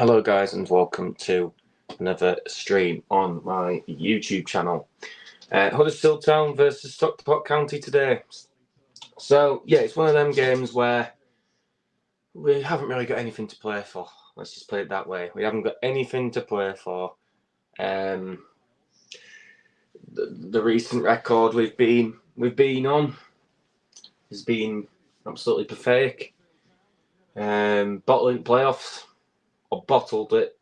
Hello guys and welcome to another stream on my YouTube channel. Huddersfield Town versus Stockport County today. So yeah, it's one of them games where we haven't really got anything to play for. Let's just play it that way. We haven't got anything to play for. The recent record we've been on has been absolutely pathetic. Bottling playoffs, or bottled it.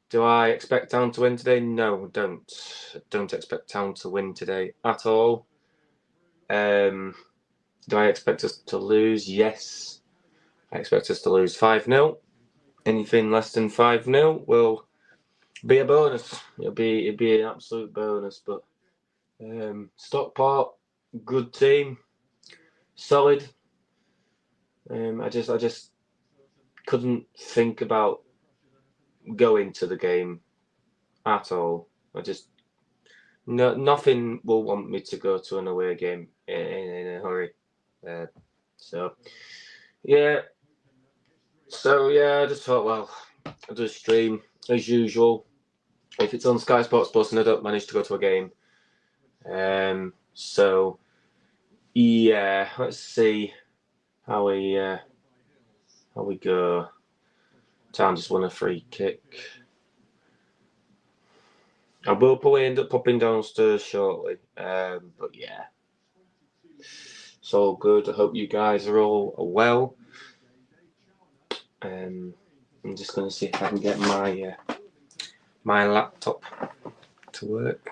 Do I expect Town to win today? No, don't. Don't expect Town to win today at all. Do I expect us to lose? Yes. I expect us to lose 5-0. Anything less than 5-0 will be a bonus. It'd be an absolute bonus. But Stockport, good team, solid. I just couldn't think about going to the game at all. Nothing will want me to go to an away game in a hurry. So I just thought, well, I'll do a stream as usual. If it's on Sky Sports Plus and I don't manage to go to a game, let's see how we go. Town just won a free kick. I will probably end up popping downstairs shortly, but yeah, it's all good. I hope you guys are all well. I'm just going to see if I can get my laptop to work.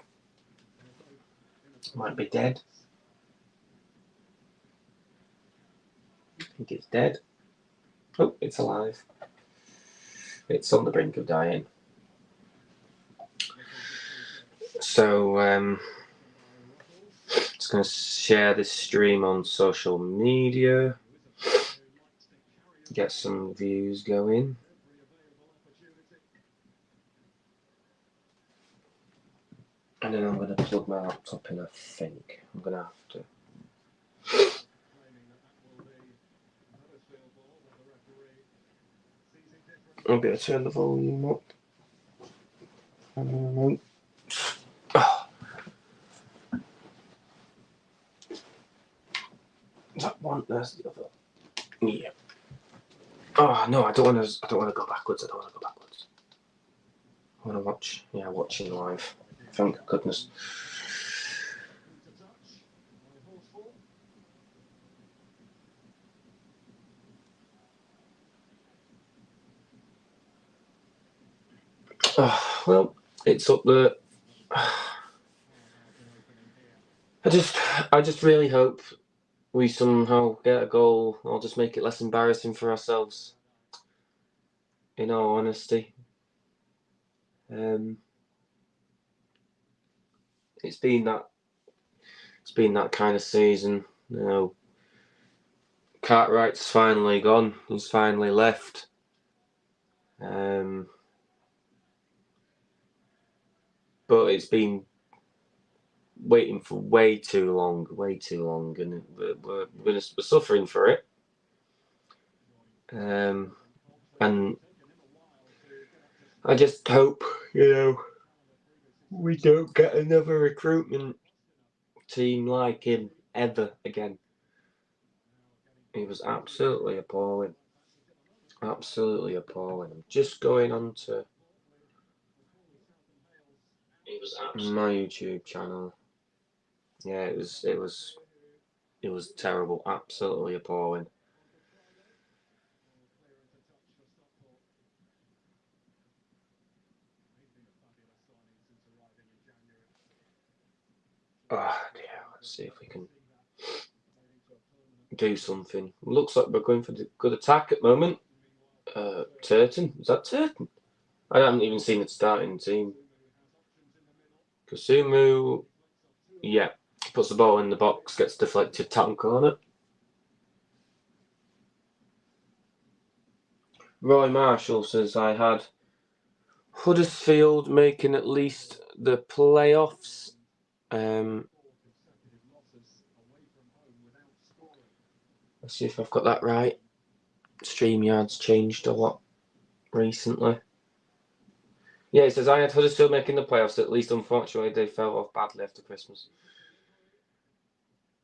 Might be dead. I think it's dead. Oh, it's alive. It's on the brink of dying. So, just going to share this stream on social media. Get some views going. And then I'm going to plug my laptop in, I think. I'm going to have to. I'll be able to turn the volume up. That one, there's the other. Yeah. Oh no, I don't want to go backwards. I want to watch. Yeah, watching live. Thank goodness. Well, it's up there. I just really hope we somehow get a goal or just make it less embarrassing for ourselves. In all honesty, it's been that kind of season. You know, Cartwright's finally gone. He's finally left. But it's been waiting for way too long, and we're suffering for it. And I just hope, we don't get another recruitment team like him ever again. He was absolutely appalling. Absolutely appalling. I'm just going on to my YouTube channel. Yeah, it was terrible. Absolutely appalling. Oh dear, let's see if we can do something. Looks like we're going for the good attack at the moment. Turton, is that Turton? I haven't even seen it starting team. Kasumu, yeah, puts the ball in the box, gets deflected, Town corner. Roy Marshall says I had Huddersfield making at least the playoffs. Let's see if I've got that right. StreamYard's changed a lot recently. Yeah, it says I had Huddersfield making the playoffs. At least, unfortunately, they fell off badly after Christmas.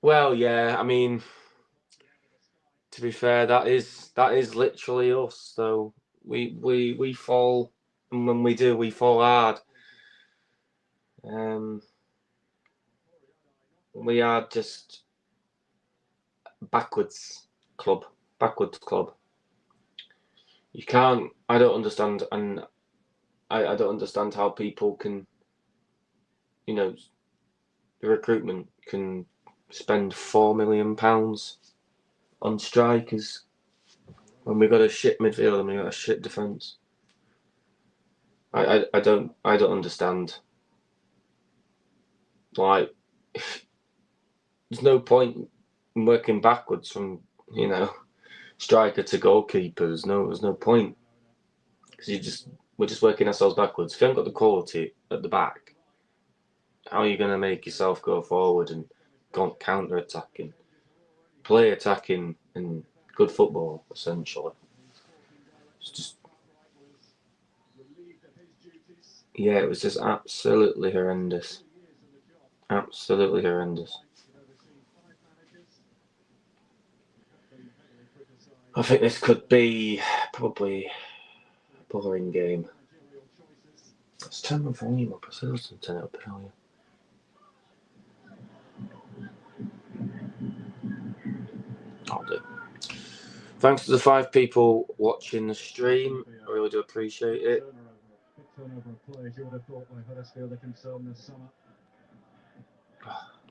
Well, yeah, I mean, to be fair, that is literally us. Though we fall, and when we do, we fall hard. We are just backwards club. You can't. I don't understand, and I don't understand how people can, the recruitment can spend £4 million on strikers when we got a shit midfield and we got a shit defence. I don't understand. Like, there's no point in working backwards from striker to goalkeeper. There's no point because we're just working ourselves backwards. If you haven't got the quality at the back, how are you going to make yourself go forward and counter attacking, play attacking, and good football essentially? It's just, yeah, it was just absolutely horrendous. Absolutely horrendous. I think this could be probably a boring game. Let's turn my volume up. I said I was going to turn it up earlier. I'll do. Thanks to the 5 people watching the stream. I really do appreciate it.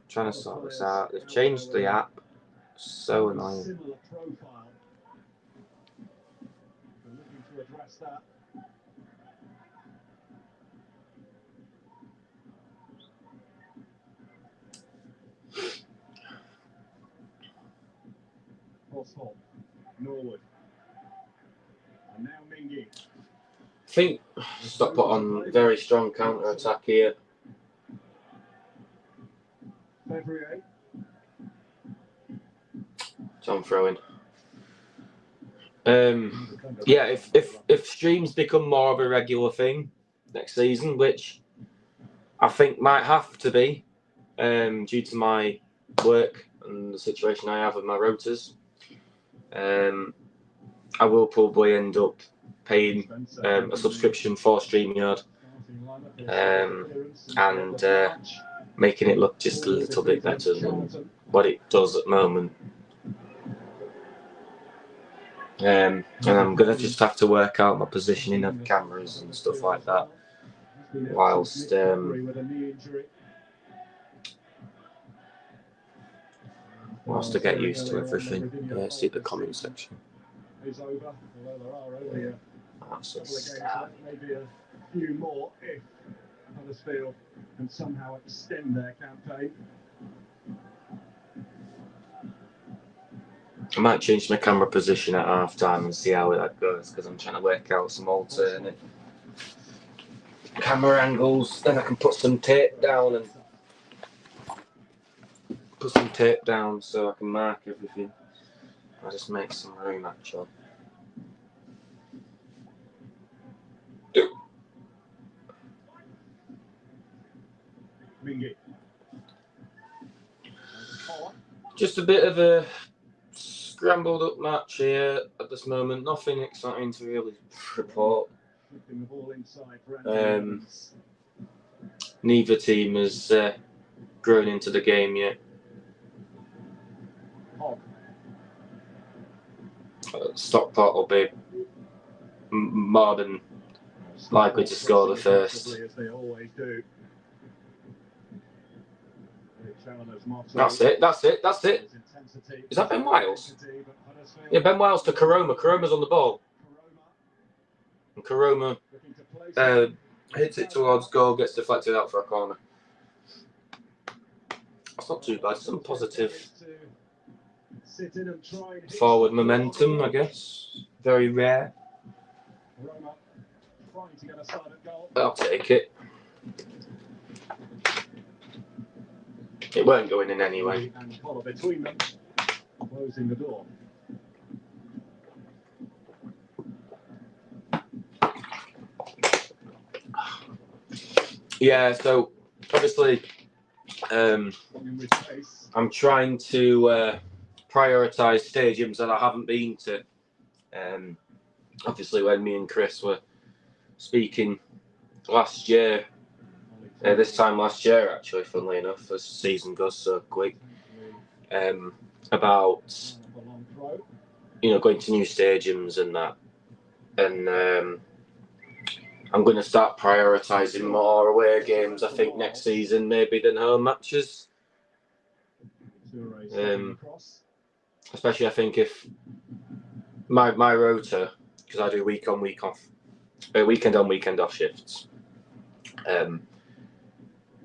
Trying to sort this out. They've changed the app. So annoying. Norwood. And now Mingy. I think stop put on very strong counter attack here. John throwing. Yeah, if streams become more of a regular thing next season, which I think might have to be, due to my work and the situation I have with my rotors, I will probably end up paying a subscription for StreamYard and making it look just a little bit better than what it does at the moment. And I'm going to just have to work out my positioning of cameras and stuff like that whilst I get used to everything. See the comment section. That's a start. Maybe a few more if Huddersfield can somehow extend their campaign. I might change my camera position at half time and see how that goes because I'm trying to work out some alternate camera angles. Then I can put some tape down so I can mark everything. I'll just make some room actually. Just a bit of a scrambled up match here at this moment. Nothing exciting to really report. Neither team has grown into the game yet. Stockport will be more than likely to score the first. That's it. Is that Ben Wiles? Yeah, Ben Wiles to Karoma. Karoma's on the ball. And Karoma hits it towards goal, gets deflected out for a corner. That's not too bad. Some positive forward momentum, I guess. Very rare. I'll take it. It weren't going in anyway. Closing the door. Yeah, so obviously I'm trying to prioritise stadiums that I haven't been to. Obviously, when me and Chris were speaking last year, this time last year actually, funnily enough, as the season goes so quick, about going to new stadiums and that, and I'm going to start prioritising more away games. I think next season maybe than home matches. Especially I think if my rota, because I do week on week off, weekend on weekend off shifts.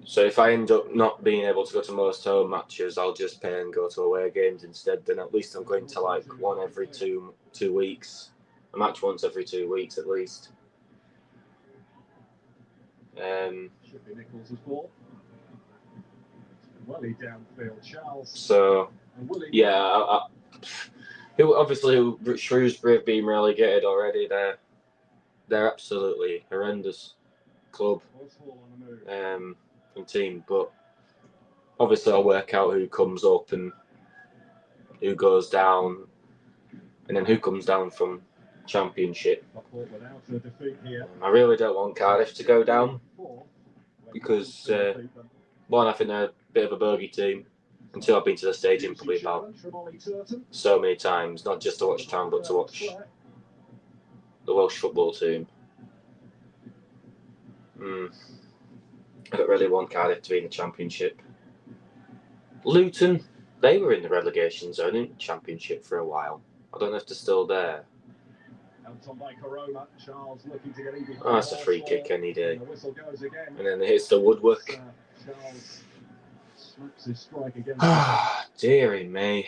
So if I end up not being able to go to most home matches, I'll just pay and go to away games instead. Then at least I'm going to like one every two weeks, a match once every 2 weeks at least. So yeah, obviously Shrewsbury have been relegated already. They're absolutely horrendous club and team, but obviously I'll work out who comes up and who goes down, and then who comes down from Championship. I really don't want Cardiff to go down because one, I think they're a bit of a bogey team, and two, I've been to the stadium probably about so many times, not just to watch Town but to watch the Welsh football team. I don't really want Cardiff to be in the Championship. Luton, they were in the relegation zone in Championship for a while. I don't know if they're still there. Oh, that's a free kick any day. And then it hits the woodwork. Ah, dearie me.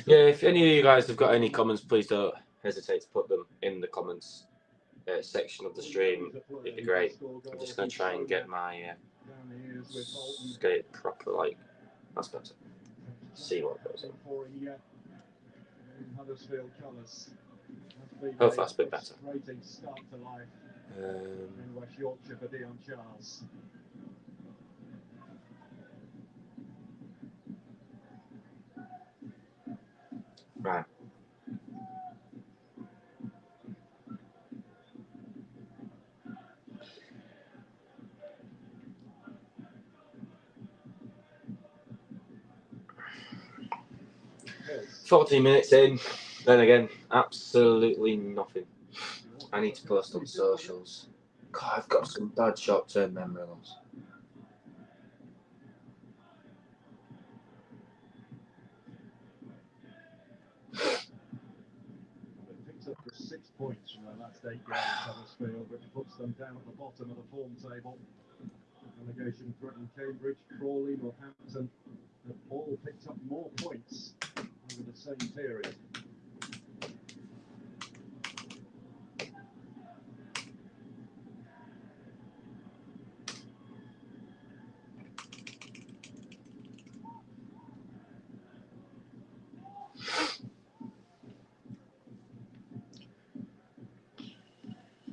Yeah, if any of you guys have got any comments, please don't hesitate to put them in the comments section of the stream. It'd be great. I'm just going to try and get my get it proper, like, that's better. See what goes on. Hopefully that's a bit better. Right. Yes. 14 minutes in, then again, absolutely nothing. I need to post on socials. God, I've got some bad short-term memory loss. Picked up just 6 points from their last 8 games, Huddersfield, which puts them down at the bottom of the form table. Relegation threatened Cambridge, Crawley, Northampton have all picked up more points over the same period.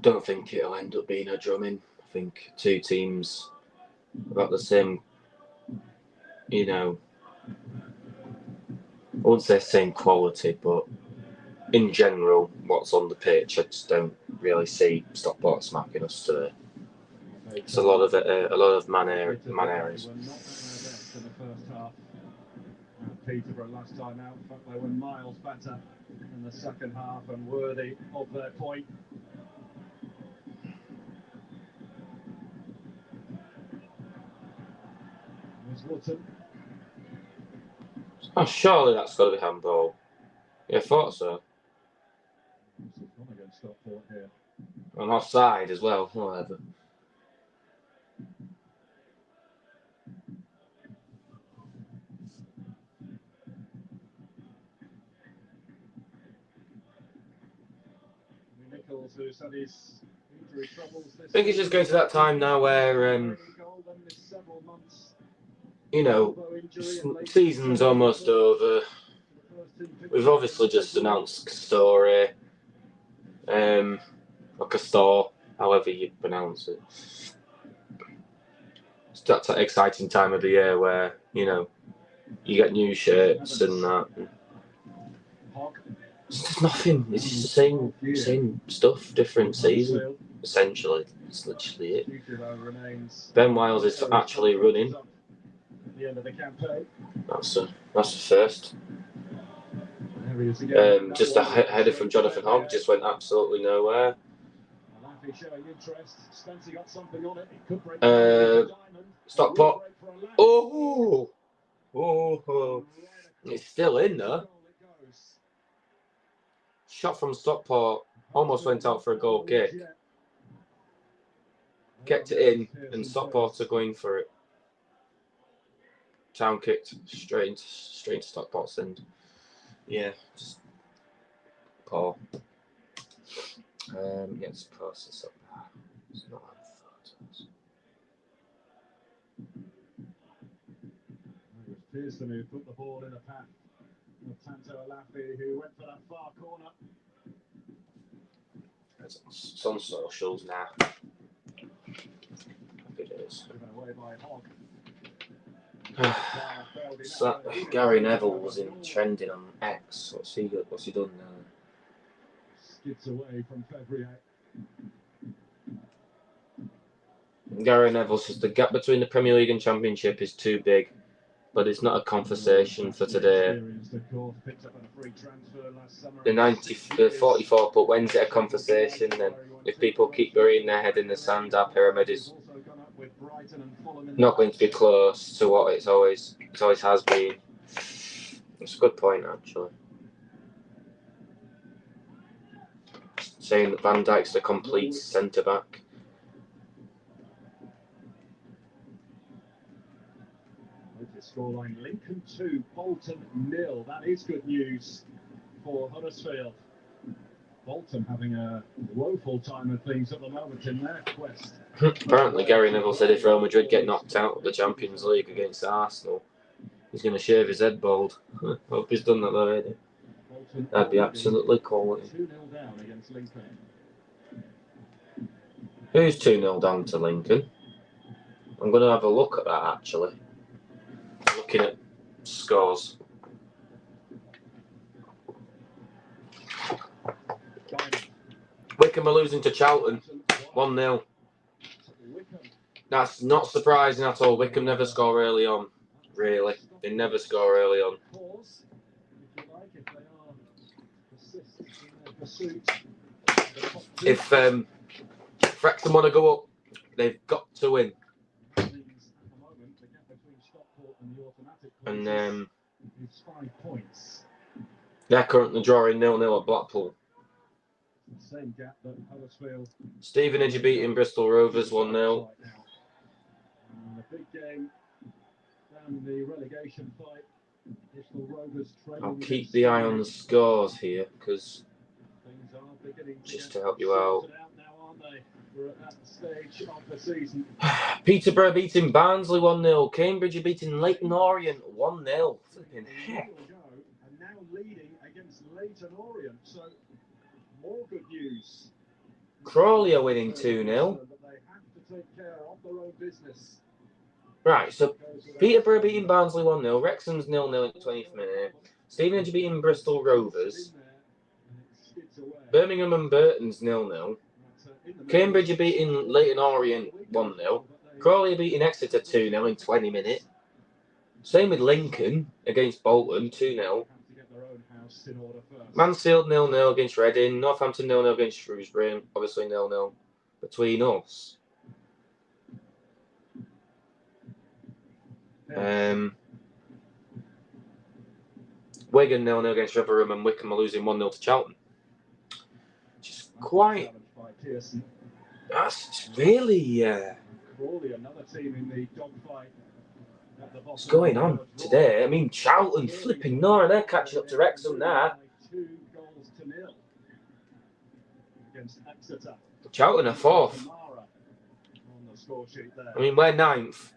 Don't think it'll end up being a drumming. I think two teams about the same, I wouldn't say same quality, but in general, what's on the pitch, I just don't really see Stockport smacking us today. It's a lot of man areas. Peterborough last time out, but they were miles better in the second half and worthy of their point. There's Wootton. Oh, surely that's got to be handball. Yeah, I thought so. And offside as well, whatever. I think it's just going to that time now where, season's almost over. We've obviously just announced Story. or Castor, however you pronounce it. It's that exciting time of the year where, you know, you get new shirts and that. It's just nothing. It's just the same stuff, different season. Essentially, it's literally it. Ben Wiles is actually running. That's the first. Just a header from Jonathan Hogg just went absolutely nowhere. Stockport. Oh, it's still in there. Shot from Stockport almost went out for a goal kick. Kept it in, and Stockport are going for it. Town kicked straight into Stockport's end. Yeah, just poor. Let's post this up. It's not on photos. It was Pearson who put the ball in the path of Tanto Alafi, who went for that far corner. It's on socials now. It is. Given away by Hogg. So Gary Neville was trending on X. What's he done now? Skids away from February. Gary Neville says the gap between the Premier League and Championship is too big, but it's not a conversation for today. The 44 put, when's it a conversation then? If people keep burying their head in the sand, our pyramid is not going to be close to what it always has been. It's a good point, actually. Saying that Van Dijk's the complete centre-back. Scoreline: Lincoln 2, Bolton 0. That is good news for Huddersfield. Bolton having a woeful time of things at the moment in their quest. Apparently, Gary Neville said if Real Madrid get knocked out of the Champions League against Arsenal, he's going to shave his head bald. Hope he's done that already. That'd be absolutely quality. 2-0 down against Lincoln. Who's 2-0 down to Lincoln? I'm going to have a look at that, actually. Looking at scores. Wickham are losing to Charlton 1-0. That's not surprising at all. Wickham never score early on. Really. They never score early on. If Wrexham want to go up, they've got to win. And they're currently drawing 0-0 at Blackpool. Same gap that Huddersfield. Stevenage are beating Bristol Rovers 1-0. The big game down the relegation fight. Bristol Rovers. I'll keep the eye on the scores here because just to help you out. Peterborough beating Barnsley 1-0. Cambridge are beating Leyton Orient 1-0. Flipping heck. And now leading against Leyton Orient. So more good news. Crawley are winning 2-0. They have to take care of their own business. Right, so Peterborough beating Barnsley 1-0. Wrexham's 0-0 in the 20th minute. Stevenage beating Bristol Rovers. Birmingham and Burton's 0-0. Cambridge are beating Leyton Orient 1-0. Crawley are beating Exeter 2-0 in 20 minutes. Same with Lincoln against Bolton 2-0. Mansfield 0-0 against Reading. Northampton 0-0 against Shrewsbury. Obviously 0-0 between us. Wigan 0-0 against Rotherham, and Wickham are losing 1-0 to Charlton. Just quite. That's really. What's going on today? I mean, Charlton flipping Nora. They're catching up to Wrexham now. 2-0 against Exeter. Charlton are 4th. I mean, we're 9th.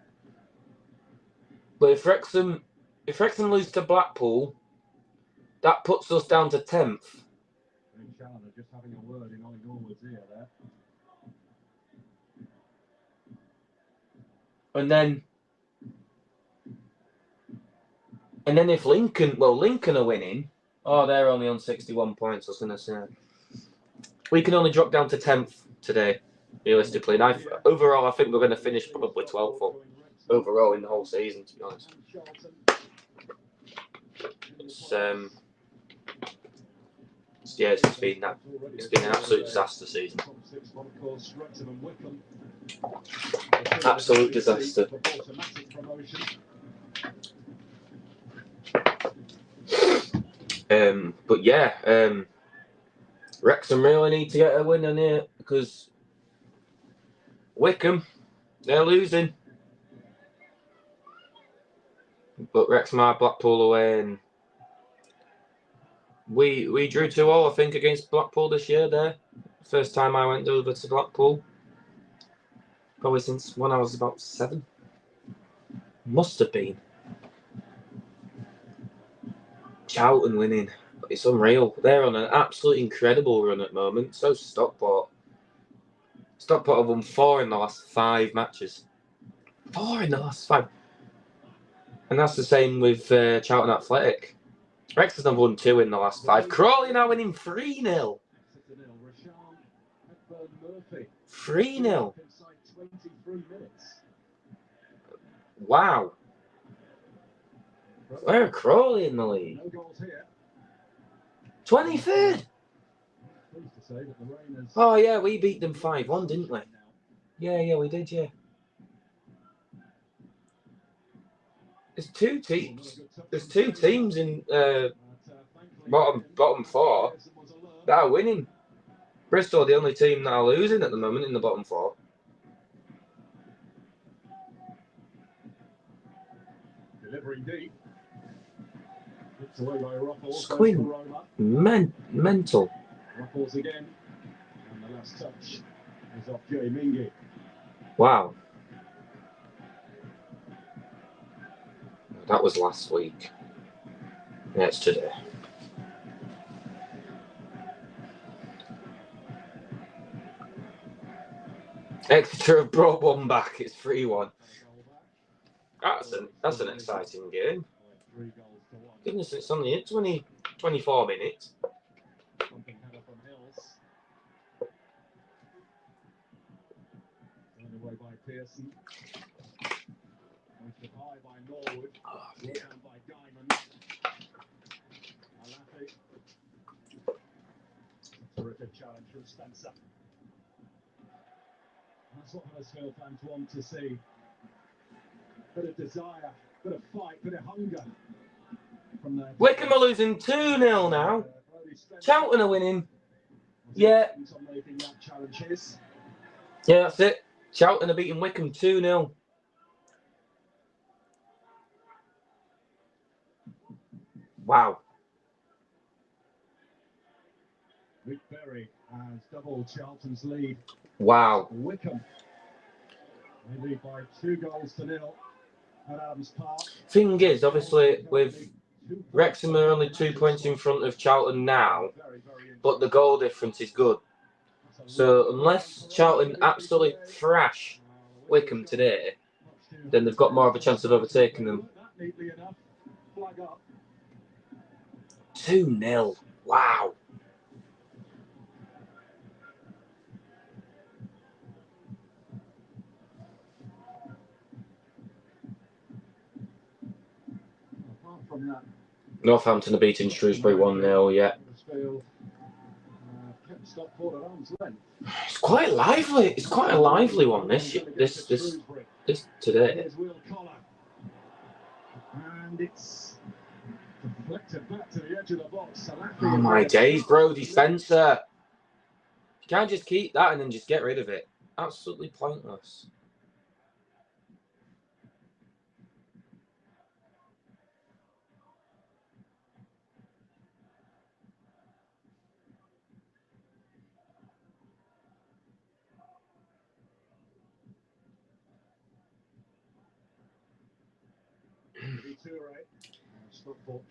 But if Wrexham lose to Blackpool, that puts us down to 10th. Challoner just having a word in Ollie Norwood's ear there. And then if Lincoln are winning, oh, they're only on 61 points, I was going to say. We can only drop down to 10th today, realistically. And overall, I think we're going to finish probably 12th overall in the whole season, to be honest. It's been an absolute disaster season. Absolute disaster. But yeah, Wrexham really need to get a win on here because Wycombe, they're losing. But Wrexham are Blackpool away, and we drew 2-2, I think, against Blackpool this year there. First time I went over to Blackpool. Probably since when I was about 7. Must have been. Charlton winning. It's unreal. They're on an absolutely incredible run at the moment. So Stockport. Stockport have won 4 in the last 5 matches. 4 in the last 5. And that's the same with Charlton Athletic. Wrexham have won 2 in the last 5. Crawley now winning 3-0. 3-0. Wow. Where are Crawley in the league? 23rd. Oh yeah, we beat them 5-1, didn't we? Yeah, we did, yeah. There's 2 teams. There's 2 teams in bottom 4 that are winning. Bristol are the only team that are losing at the moment in the bottom 4. Delivering deep. Squint. Mental. Ruffles again. And the last touch is off Jay Mingy. Wow. That was last week. Yeah, it's today. Exeter have brought one back. It's 3-1. That's an exciting game. Goodness, it's only in 24 minutes. Away by Pearson. Hoisted high by Norwood. Down by Diamond. Alafi. Terrific challenge from Spencer. That's what Huddersfield fans want to see. Bit of desire, bit of fight, bit of hunger. Wycombe are losing 2-0 now. Charlton are winning. Yeah. Yeah, that's it. Charlton are beating Wycombe 2-0. Wow. Rick Berry has doubled Charlton's lead. Wow. Wycombe. They lead by 2-0 at Adams Park. Thing is, obviously, with Wrexham are only 2 points in front of Charlton now, but the goal difference is good. So unless Charlton absolutely thrash Wycombe today, then they've got more of a chance of overtaking them. 2-0. Wow. Northampton are beating Shrewsbury 1-0, yeah. It's quite lively. It's quite a lively one this today. And it's deflected back to the edge of the box. Oh my days, Brody Spencer. You can't just keep that and then just get rid of it. Absolutely pointless.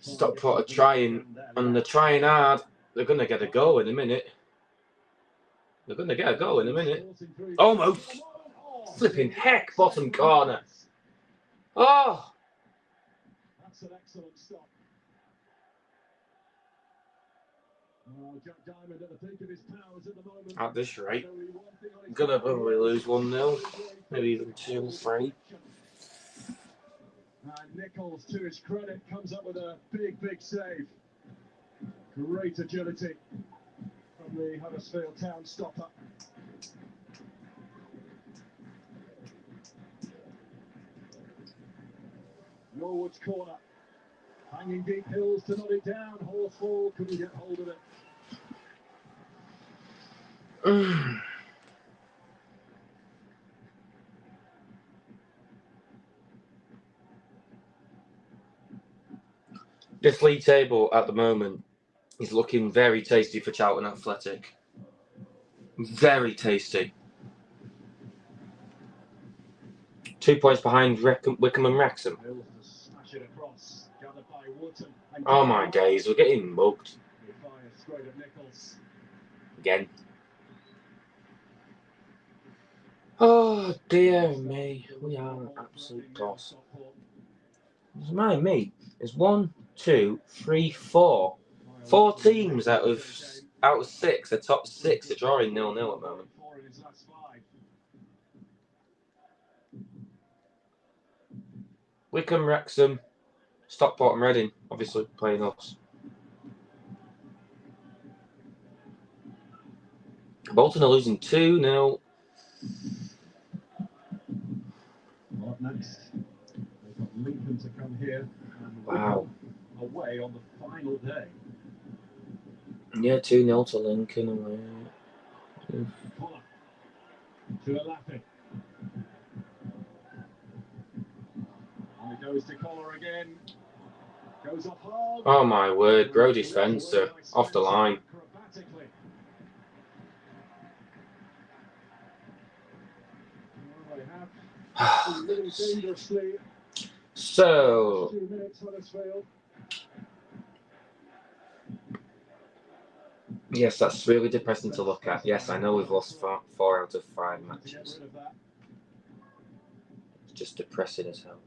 Stockport are trying, and they're trying hard. They're going to get a goal in a minute. Almost. Flipping heck, bottom corner. Oh! That's an excellent stop. Jack Diamond at the peak of his powers at the moment. At this rate, gonna probably lose 1-0, maybe even 2-3. And Nichols, to his credit, comes up with a big save. Great agility from the Huddersfield Town stopper. Norwood's corner. Hanging deep hills to knock it down. Horsfall couldn't get hold of it. This league table at the moment is looking very tasty for Charlton Athletic. Very tasty. 2 points behind Wickham and Wrexham. Oh my days, we're getting mugged. Again. Oh dear me, we are an absolute toss. It's me. It's 1, 2, 3, 4. 4 teams out of 6. The top 6 are drawing 0-0 at the moment. Wickham, Wrexham, Stockport and Reading, obviously playing us. Bolton are losing 2-0. What next? They've got Lincoln to come here. And wow. Away on the final day. Yeah, 2-0 to Lincoln away. Collar to Alafi. And it goes to Collar again. Goes off hard. Oh my word, Brody Spencer off the line. So, yes, that's really depressing to look at. Yes, I know we've lost 4 out of 5 matches. It's just depressing as hell.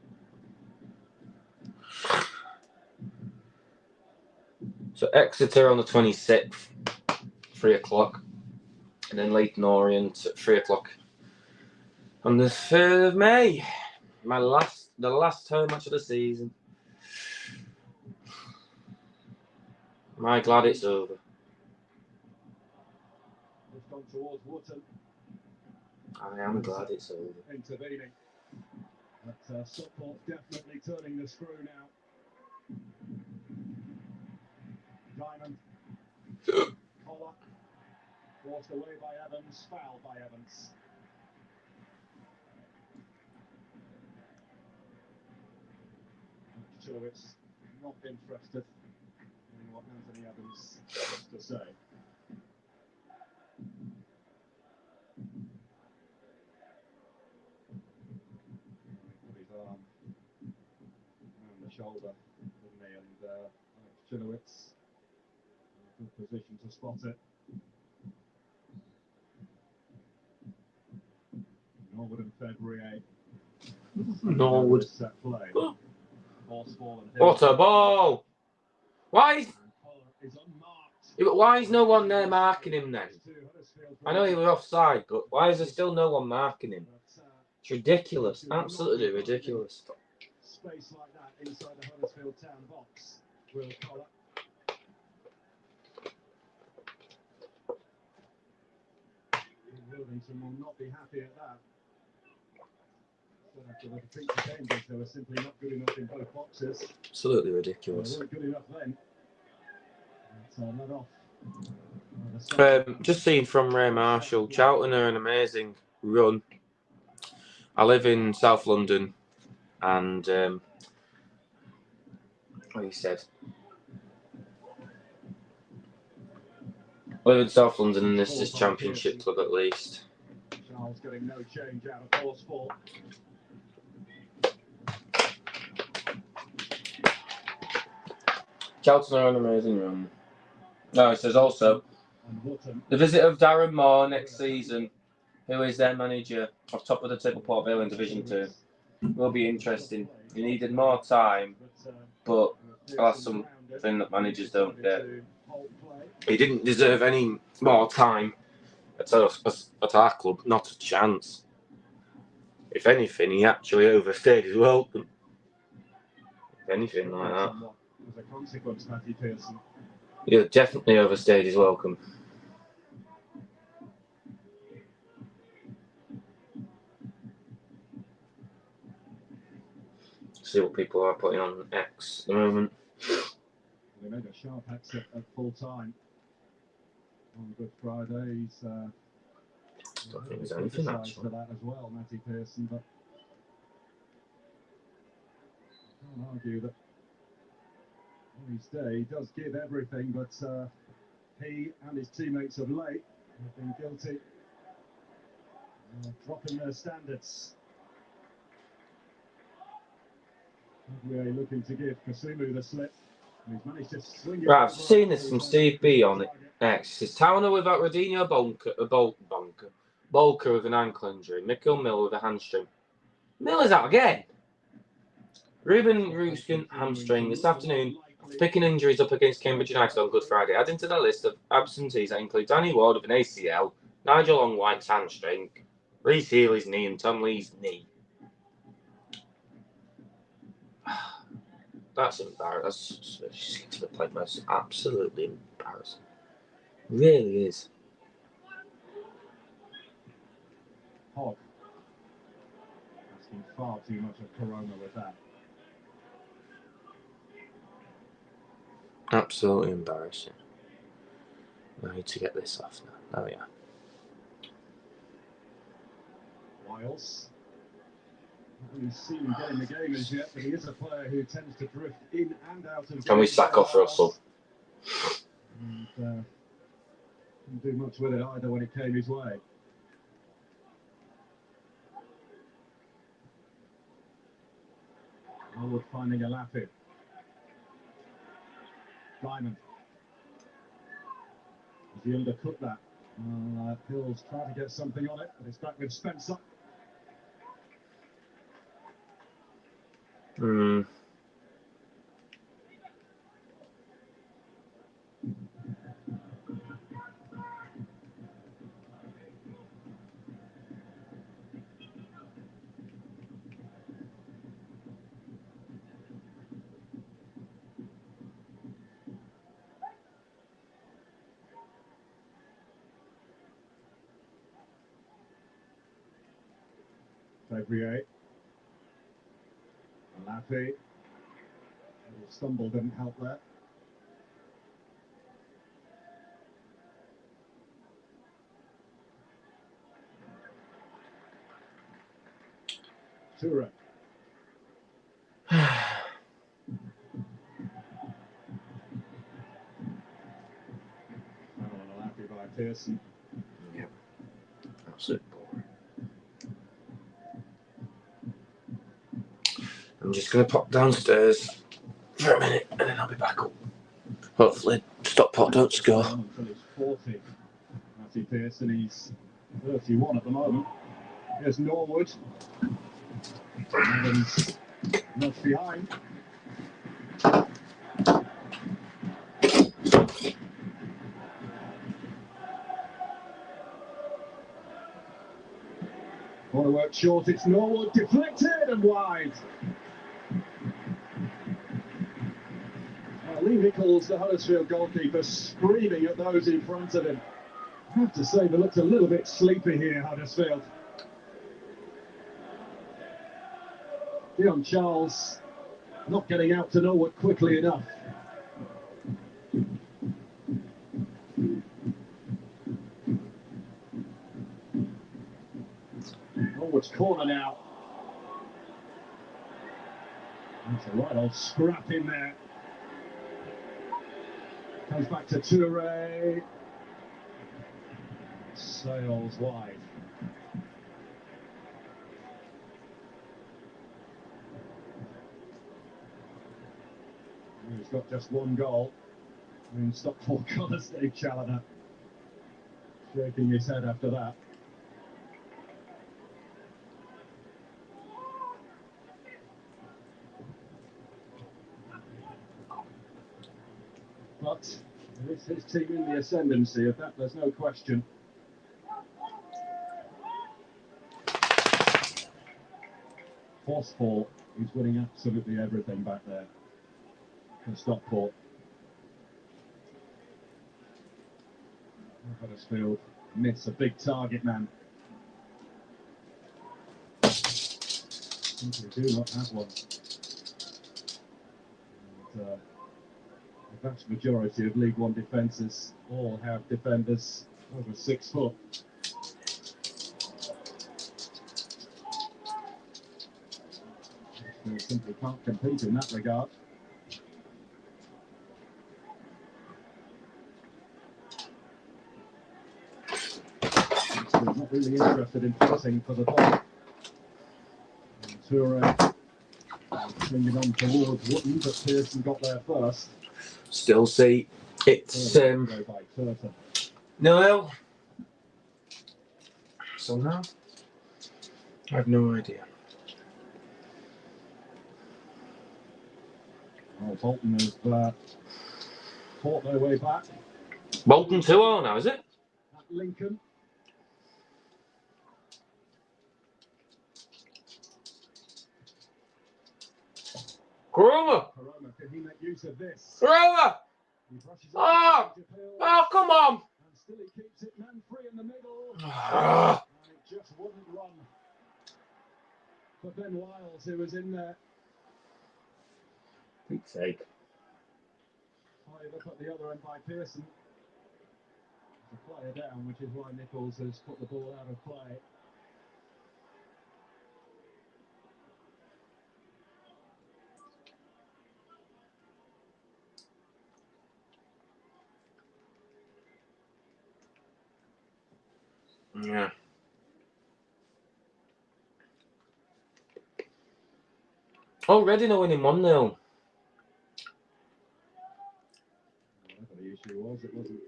So Exeter on the 26th, 3 o'clock. And then Leyton Orient at 3 o'clock on the 3rd of May. The last home match of the season. Am I glad it's over? I am glad it's over. Intervening. But Stockport definitely turning the screw now. Diamond. Collar. Forced away by Evans. Foul by Evans. Chilowitz not interested in what Anthony Evans has to say. Put his arm around the shoulder, didn't he? And Chilowitz in a good position to spot it. Norwood and February. Norwood. Set play. What a ball! Why is no one there marking him then? I know he was offside, but why is there still no one marking him? It's ridiculous. Absolutely ridiculous. Space like that inside the Huddersfield Town box. Will Collar. Wilmington will not be happy at that. After the defeat to Cambridge, they were simply not good enough in both boxes. Absolutely ridiculous. They weren't good enough then. Let off. Just seeing from Ray Marshall, Charlton are an amazing run. I live in South London, and what he said. I live in South London, and this is Championship club at least. Charles getting no change out of Horsfall. Charlton are an amazing run. No, it says also And Wootton. the visit of Darren Moore next season, who is their manager of top of the table Port Vale in Division 2, will be interesting. He needed more time, but that's something that managers don't get. He didn't deserve any more time at our club, not a chance. If anything, he actually overstayed his welcome. If anything like that. As a consequence, Matty Pearson. Yeah, definitely overstayed his welcome. See what people are putting on X at the moment. They made a sharp exit at full time on Good Friday. He's I don't think there's anything actually for that as well, Matty Pearson, but I can't argue that on his day he does give everything, but he and his teammates of late have been guilty of dropping their standards. We're looking to give Kasumu the slip. He's managed to swing it. Right, I've seen this from Steve B on X. It says Towner without Rodinho Bolker with an ankle injury. Mikkel Mill with a hamstring. Miller's out again. Ruben Ruskin hamstring this afternoon after picking injuries up against Cambridge United on Good Friday. Adding to the list of absentees that include Danny Ward with an ACL, Nigel Longwhite's hamstring, Reece Healy's knee, and Tom Lee's knee. That's embarrassing. That's absolutely embarrassing. It really is. Hogg asking far too much of Corona with that. Absolutely embarrassing. I need to get this off now. There we are. Wiles. Not really seen getting the game as yet, but he is a player who tends to drift in and out of. Can we sack off Russell? And didn't do much with it either when it came his way. Norwood finding a Lappy. Diamond. Has he undercut that? Hill's trying to get something on it, but it's back with Spencer. Fevrier. Lappy. A little stumble didn't help there. Tura. Lappy by Pearson. Yep. Absolute boring. I'm just going to pop downstairs for a minute and then I'll be back up. Hopefully, Stockport don't score. Until he's 40. Matty Pearson, he's 31 at the moment. Here's Norwood. Evans not behind. Want to work short, it's Norwood, deflected and wide. Lee Nichols, the Huddersfield goalkeeper, screaming at those in front of him. I have to say, they looked a little bit sleepy here, Huddersfield. Dion Charles not getting out to Norwood quickly enough. Norwood's corner now. That's a right old scrap in there. Comes back to Toure. Sails wide. He's got just one goal. I mean, Stockport colour Steve Challoner shaking his head after that. But it's his team in the ascendancy, of that there's no question. Horsfall is winning absolutely everything back there for Stockport. Huddersfield miss a big target man. Simply do not have one. And, the vast majority of League One defences all have defenders over 6 foot. They simply can't compete in that regard. He's not really interested in passing for the ball. And Toure swinging on towards Wootton, but Pearson got there first. Still see it's By Turton. no. Somehow, I have no idea. Well, Bolton have fought their way back. Bolton 2-0 now, is it? At Lincoln. Koroma! Koroma, can he make use of this? Koroma! He brushes Oh! up the field. Oh, come on! And still he keeps it man free in the middle. Ah. And it just wouldn't run. For Ben Wiles, who was in there. Pete's sake. Fired up at the other end by Pearson. The player down, which is why Nichols has put the ball out of play. Yeah. Already no winning 1-0. Whatever the issue was, it wasn't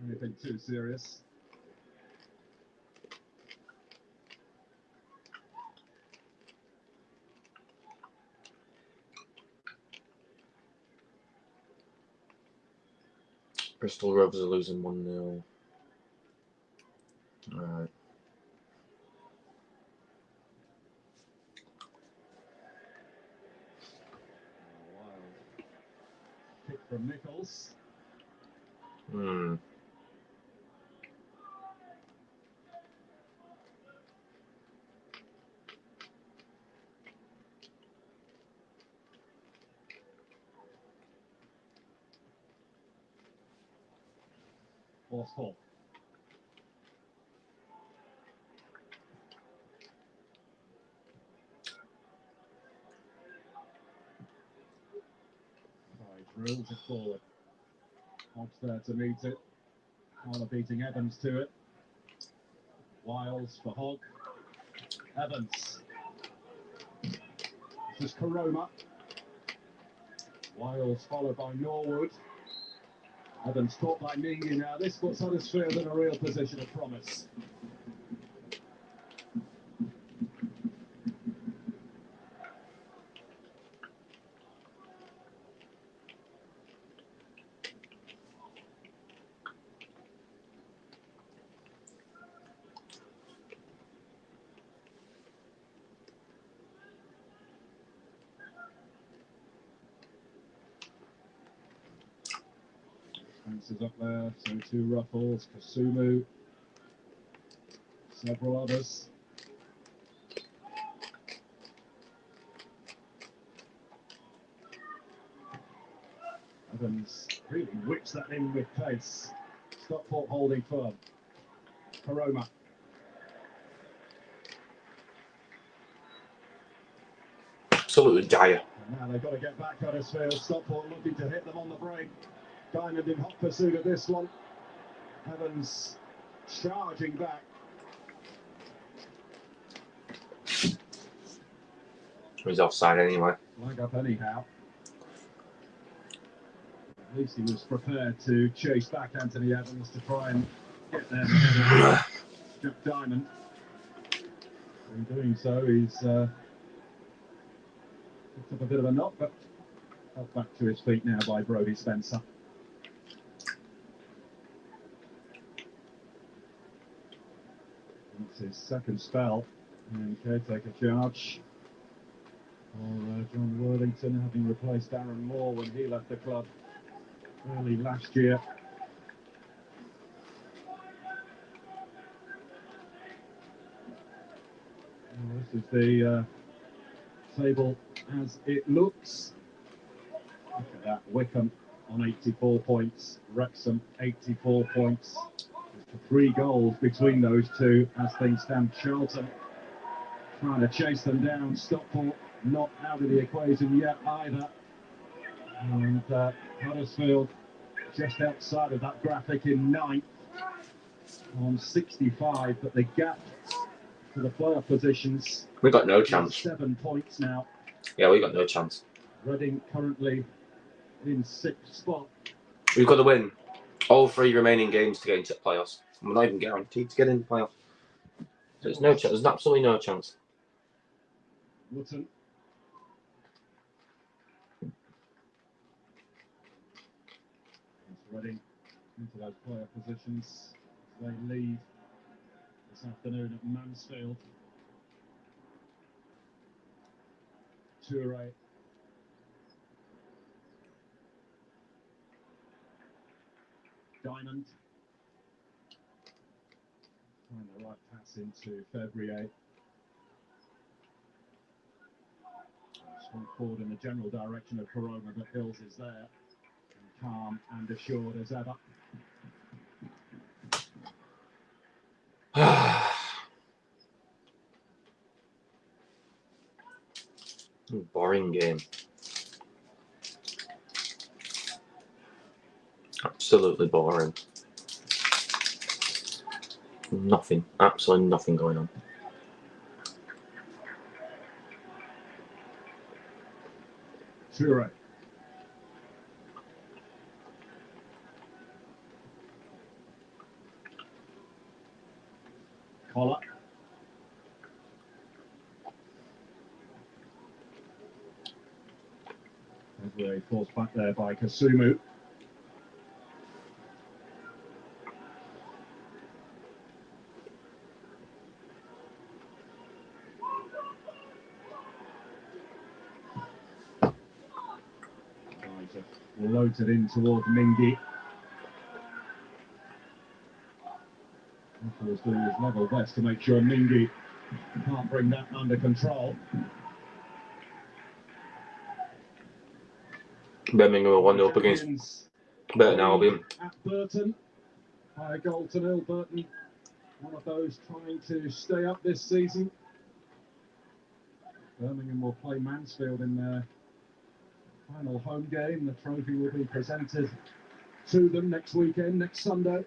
anything too serious. Bristol Rovers are losing 1-0. Alright. Wild kick from Nichols. Horsfall. Drills it forward. Hobbs there to meet it. Carla beating Evans to it. Wiles for Hogg. Evans. This is Koroma. Wiles followed by Norwood. Evans caught by Mingy now. This puts Huddersfield in a real position of promise. Spencer's up there, so too Ruffles, Kasumu, several others. Evans really whips that in with pace. Stockport holding firm. Koroma. Absolutely dire. And now they've got to get back Huddersfield. Stockport looking to hit them on the break. Diamond in hot pursuit of this one. Evans charging back. He's offside anyway. Flag up anyhow. At least he was prepared to chase back Anthony Evans to try and get there ahead of Jack Diamond. In doing so, he's picked up a bit of a knock, but helped back to his feet now by Brodie Spencer. That's his second spell in caretaker charge for John Worthington, having replaced Darren Moore when he left the club early last year. Well, this is the table as it looks. Look at that, Wickham on 84 points, Wrexham 84 points. There's 3 goals between those two as things stand. Charlton trying to chase them down. Stockport not out of the equation yet either. And Huddersfield just outside of that graphic in 9th on 65, but the gap to the playoff positions. We got no chance. 7 points now. Yeah, we got no chance. Reading currently in 6th spot. We've got to win all 3 remaining games to get into the playoffs. We're not even guaranteed to get into the playoffs. There's no chance. There's absolutely no chance. Wootton. Reading into those playoff positions. They lead this afternoon at Mansfield. Toure. Diamond. Find the right pass into February. Swung forward in the general direction of Corona, but Hills is there. And calm and assured as ever. Boring game. Absolutely boring. Nothing. Absolutely nothing going on. Toure. Collar. February forced back there by Kasumu. Loads it in towards Mingy. Nicholas doing his level best to make sure Mingy can't bring that under control. Birmingham are 1-0 up against Burton Albion. At Burton, by a goal to nil. Burton, one of those trying to stay up this season. Birmingham will play Mansfield in their final home game. The trophy will be presented to them next weekend, next Sunday.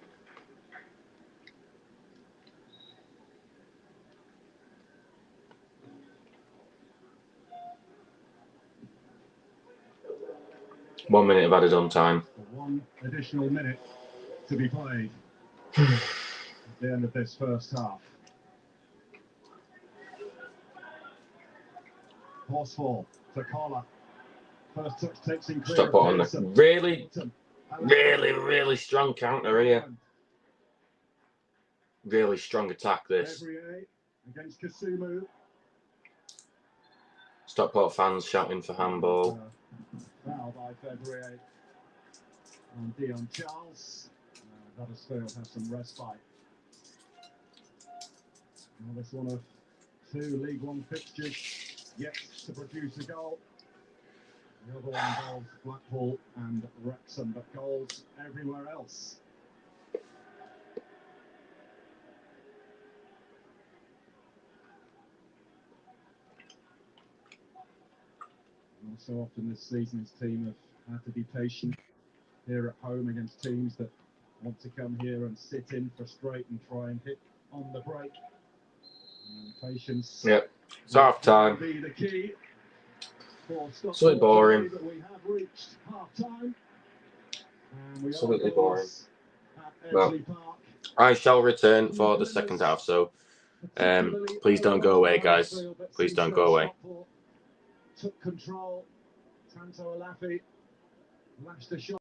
One minute of added on time. 1 additional minute to be played at the end of this first half. Horsfall to Collar. First touch takes in clear. Stop put on the really strong counter here. Really strong attack this. Against Kasumu. Stockport fans shouting for handball. Foul by February on Dion Charles. Huddersfield has some respite. Well, this one of 2 League One fixtures yet to produce a goal. The other one involves Blackpool and Wrexham, but goals everywhere else. So often this season his team have had to be patient here at home against teams that want to come here and sit in, frustrate and try and hit on the break. Patience. Yep, it's half time. Be the key. So boring. We have reached half time. Absolutely boring. Well, I shall return for the second half, so please don't go away, guys. Please don't go away. Took control. Tanto Alafi lashed the shot.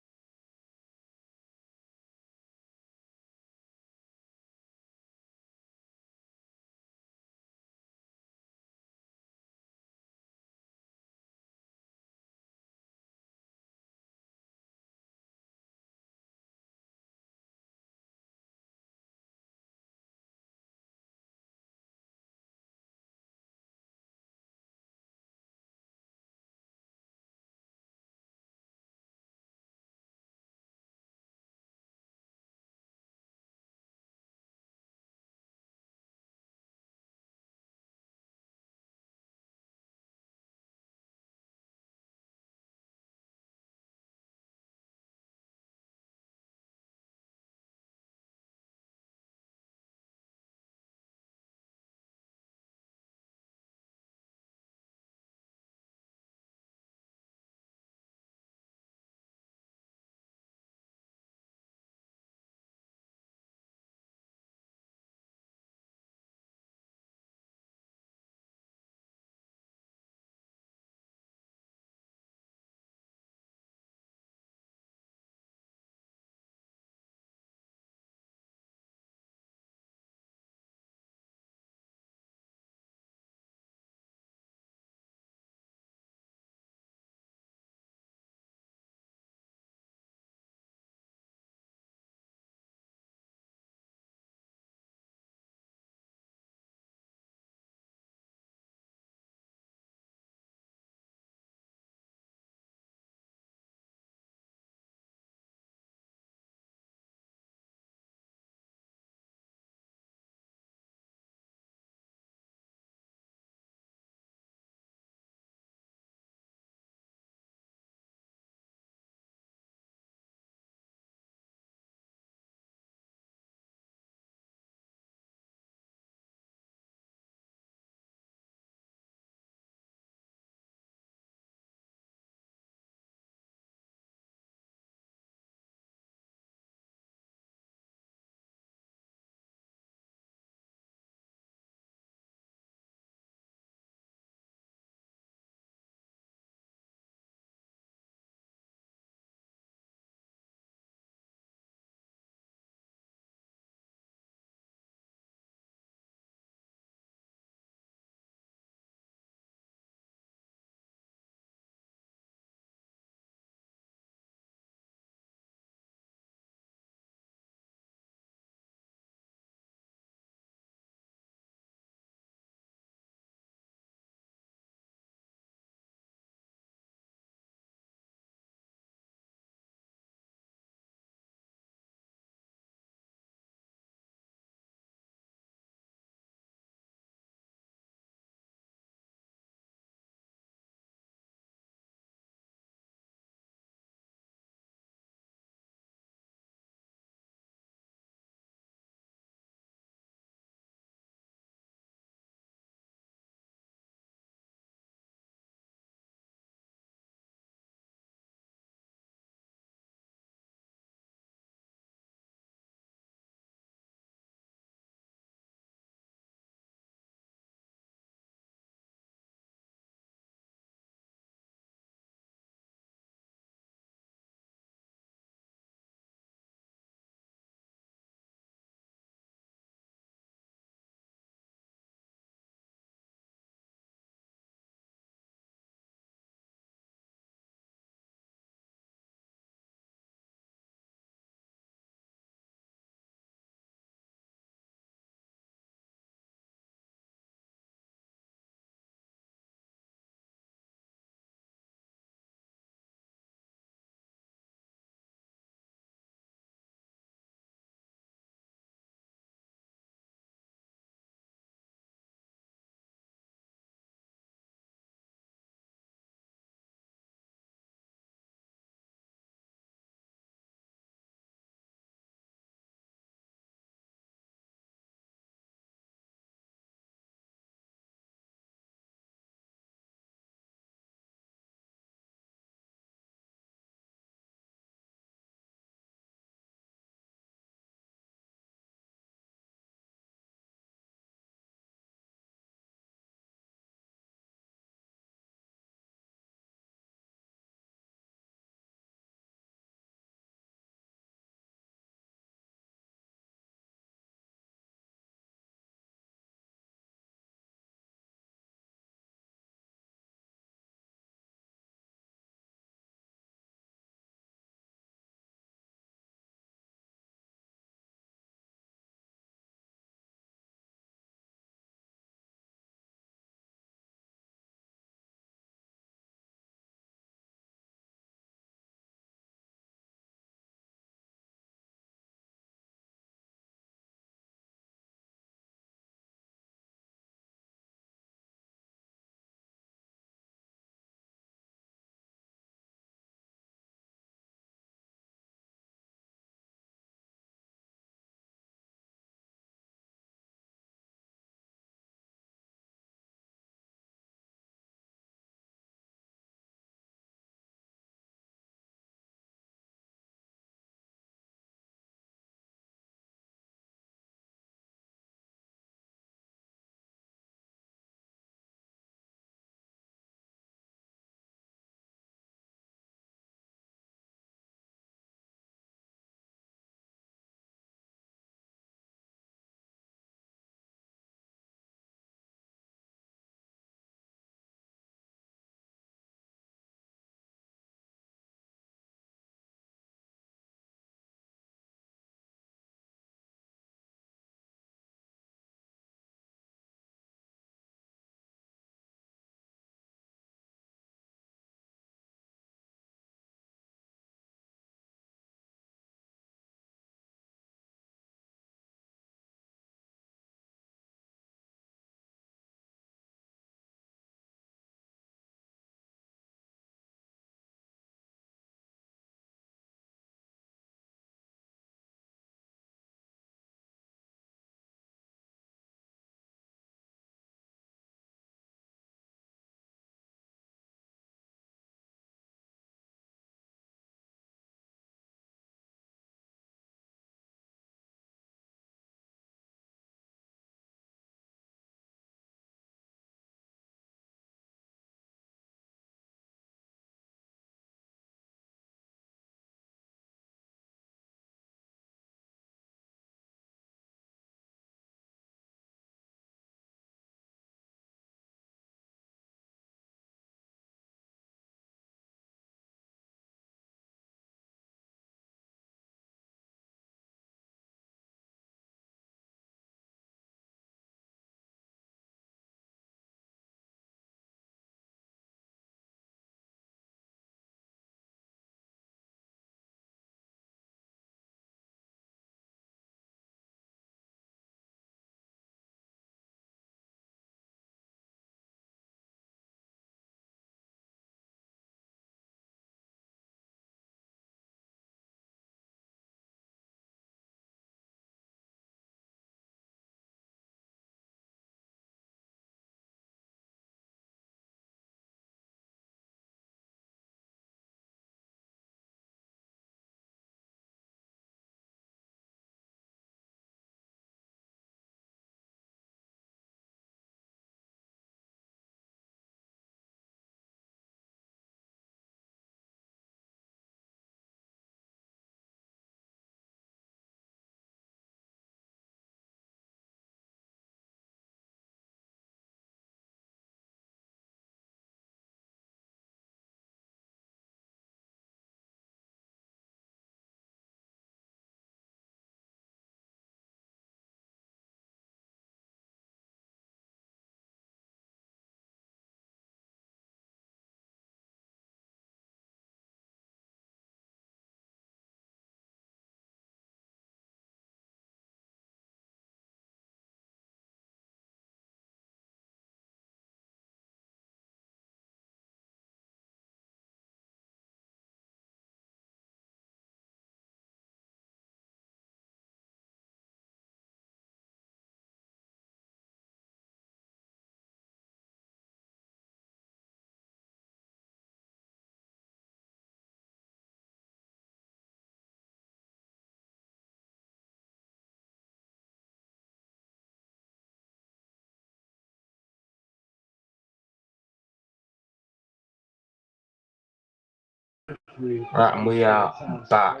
Right, and we are back.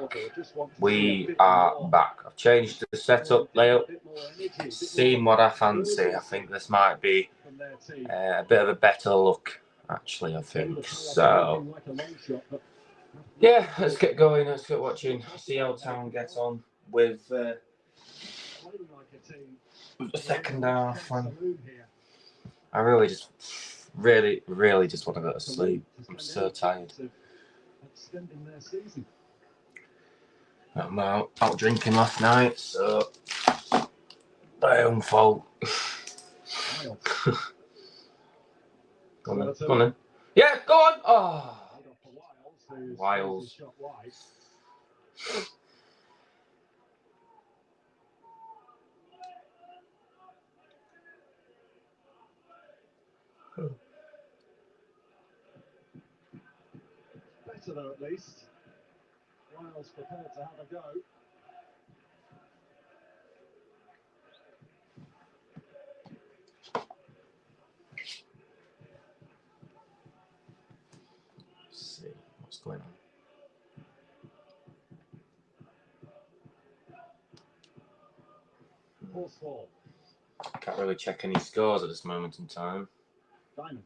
We are back. I've changed the setup layout, seen what I fancy. I think this might be a bit of a better look, actually, I think. So, yeah, let's get going. Let's get watching. See how Town gets on with the second half. And I really just want to go to sleep. I'm so tired. I'm out drinking last night, so my own fault. Go on then. Yeah, go on! Oh! Wiles. Better though, at least. Wiles prepared to have a go. Let's see what's going on. Horsefall. Can't really check any scores at this moment in time. Diamond.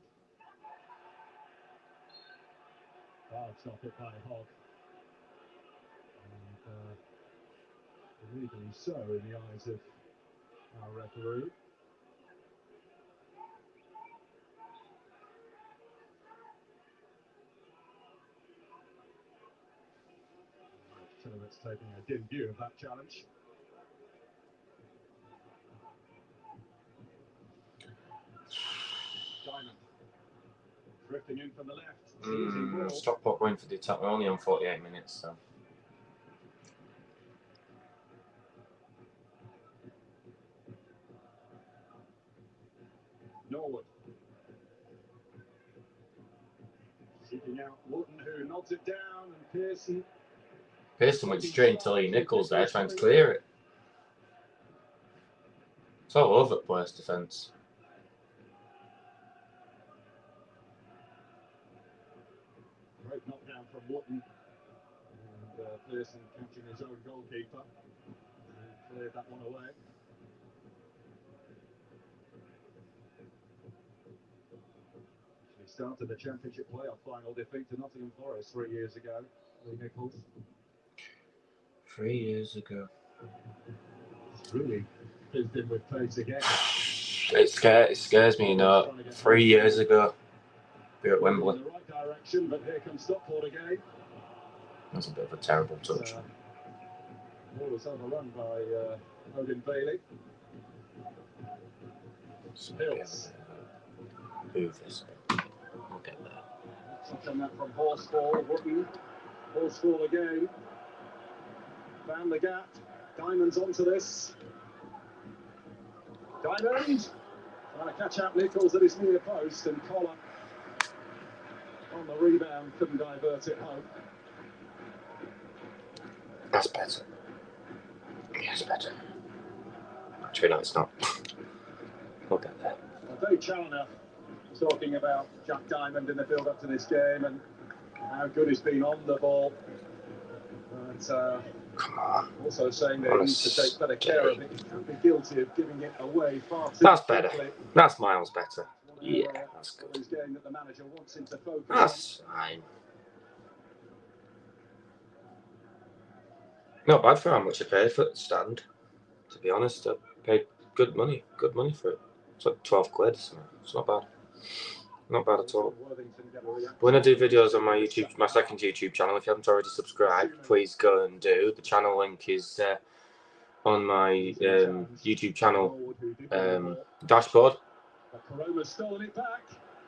Oh, it's not hit by a hog. And illegally so in the eyes of our referee. Tournament's taking a dim view of that challenge. Diamond. Drifting in from the left. Stockport going for the attack. We're only on 48 minutes, so. Norwood. Seeking out Wooden, who nods it down, and Pearson. Pearson went straight into Lee Nichols there, trying to clear it. It's all over the place, defence. Great knockdown from Wooden. And Pearson catching his own goalkeeper. And cleared that one away. He started the Championship playoff final defeat to Nottingham Forest 3 years ago. Lee Nichols. 3 years ago. It's really fizzed in with pace again. It scares me, you know. 3 years ago, we were at Wembley. In the right direction, but here comes Stockport again. That's a bit of a terrible touch. Ball was overrun by Odin Bailey. Hills. Move this. We'll get there. Touch on that from Horsefall. Wooden. Horsefall again. Found the gap. Diamond's onto this. Diamond! Trying to catch out Nichols at his near post, and Collar on the rebound couldn't divert it home. That's better. Yes, better. Actually, no, it's not. We'll get there. Well, Dave Challoner talking about Jack Diamond in the build-up to this game and how good he's been on the ball. But come on. Also saying that he needs to take better care of it. He can't be guilty of giving it away far too That's better. quickly. That's miles better. Yeah, that's good. His game that the manager wants him to focus that's fine. Not bad for how much I paid for the stand. To be honest, I paid good money for it. It's like 12 quid, so it's not bad. Not bad at all. When I do videos on my second YouTube channel, if you haven't already subscribed, please go and do. The channel link is on my YouTube channel dashboard. Karoma's stolen it back.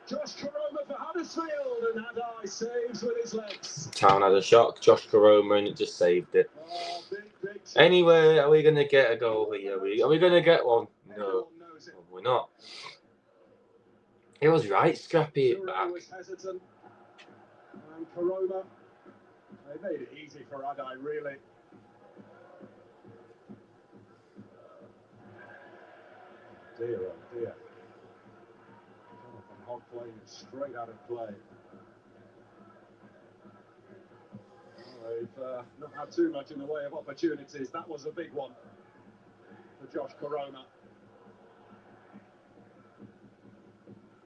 Josh Karoma for Huddersfield, and Adai saves with his legs. Town had a shock. Josh Karoma, and it just saved it. Oh, big anyway, are we going to get a goal here? Are we going to get one? No, we're not. It was right, scrappy it back. Was hesitant. And Karoma, they made it easy for Adai, really. Dear, oh dear. Jonathan Hogg playing straight out of play. not had too much in the way of opportunities. That was a big one for Josh Corona.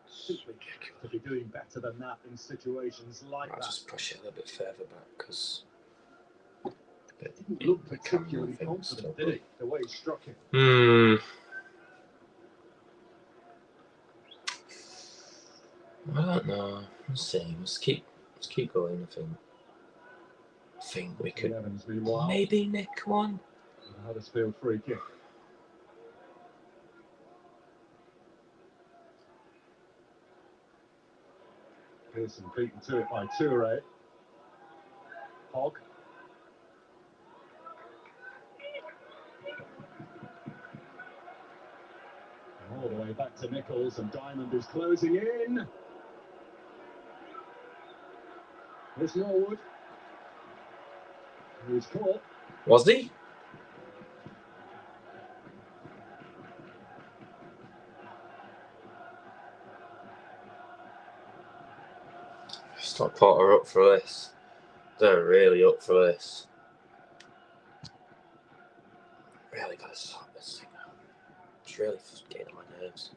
Simply to be doing better than that in situations like that. I'll just push it a little bit further back because It didn't look particularly confident, did he? The way he struck it. I don't know. Let's see. Let's keep going. I think we could maybe nick one. Huddersfield free kick. Pearson beaten to it by Toure. Hogg. All the way back to Nichols, and Diamond is closing in. Here's Norwood. He's caught. Was he? Stockport are up for this. They're really up for this. Really got to sort this thing out. It's really getting on my nerves.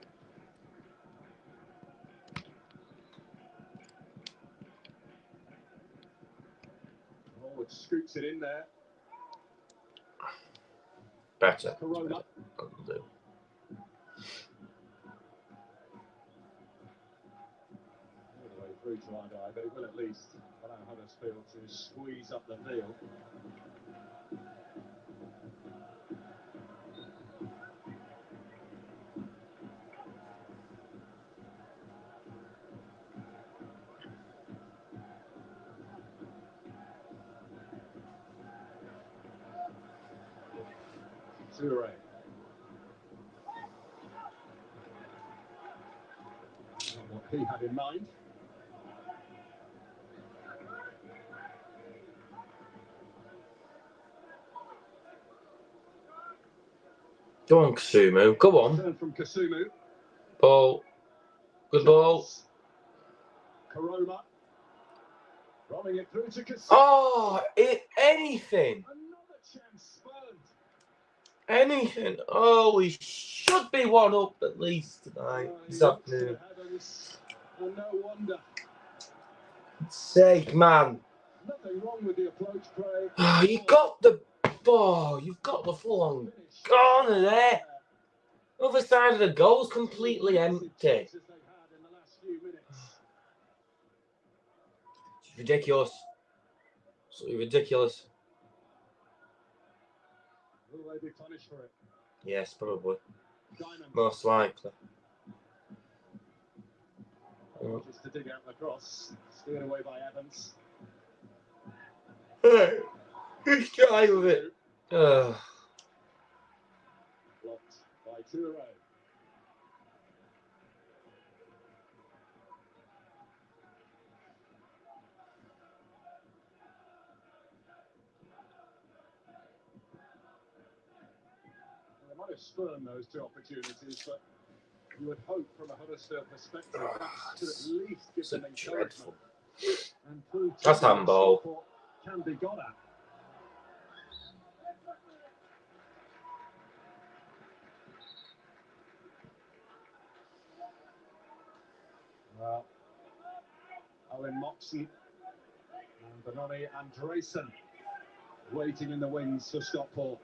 Norwood scoops it in there. Better. Corona. That'll do. All the way through to Ardai, but it will at least allow Huddersfield to squeeze up the field. Toure. Not what he had in mind. Go on, Kasumu. Go on. Turn from Kasumu. Ball. Good ball. Corona. Rolling it through to Kasumu. Oh, anything. Another chance spurned. Anything. Oh, we should be one up at least tonight. This afternoon. And no wonder. Sake, man. Nothing wrong with the approach, Craig. Oh, you got the ball. You've got the full-on corner there. Other side of the goal's completely empty. It's ridiculous. Absolutely ridiculous. Will they be punished for it? Yes, probably. Diamond. Most likely. Just to dig out the cross. Steered away by Evans. Hey, who's guy with it? Blocked by Toure. They might have spurned those two opportunities, but you would hope from a Huddersfield perspective that to at least give them encouragement and prove That's handball. Can be got at. Well, Owen Moxon and Benoni Andresen waiting in the wings for Stockport.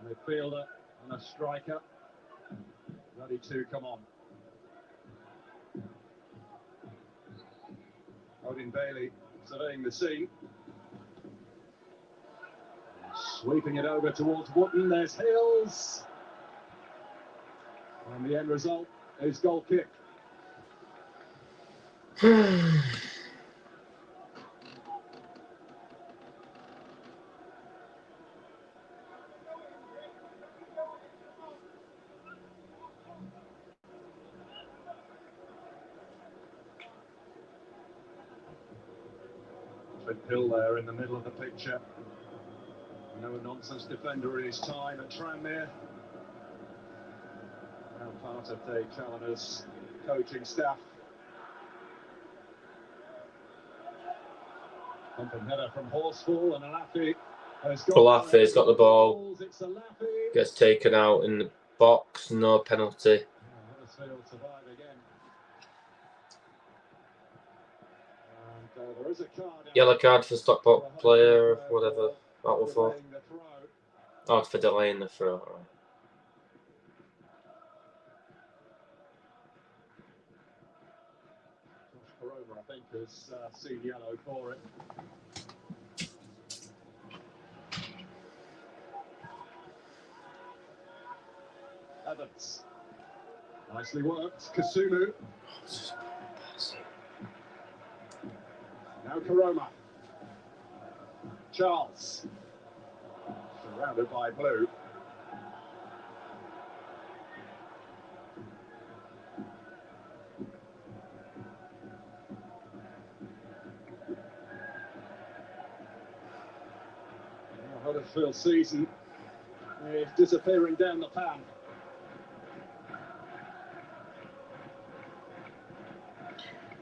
A midfielder and a striker ready to come on. Odin Bailey surveying the scene. Sweeping it over towards Wootton. There's Hills. And the end result is goal kick. Hill there in the middle of the picture. No nonsense defender in his time at Tranmere. Now part of Dave Challoner's coaching staff. Pumping header from Horsfall, and Alafi has got Alafi's got the ball. Gets taken out in the box. No penalty. Huddersfield survive again. And there is a card. Yellow card for Stockport player, whatever that was for. Oh, it's for delaying the throw. Right. Corona, I think, has seen yellow for it. Evans. Nicely worked. Kasumu. Now Koroma. Charles. Surrounded by blue. Huddersfield season is disappearing down the pan.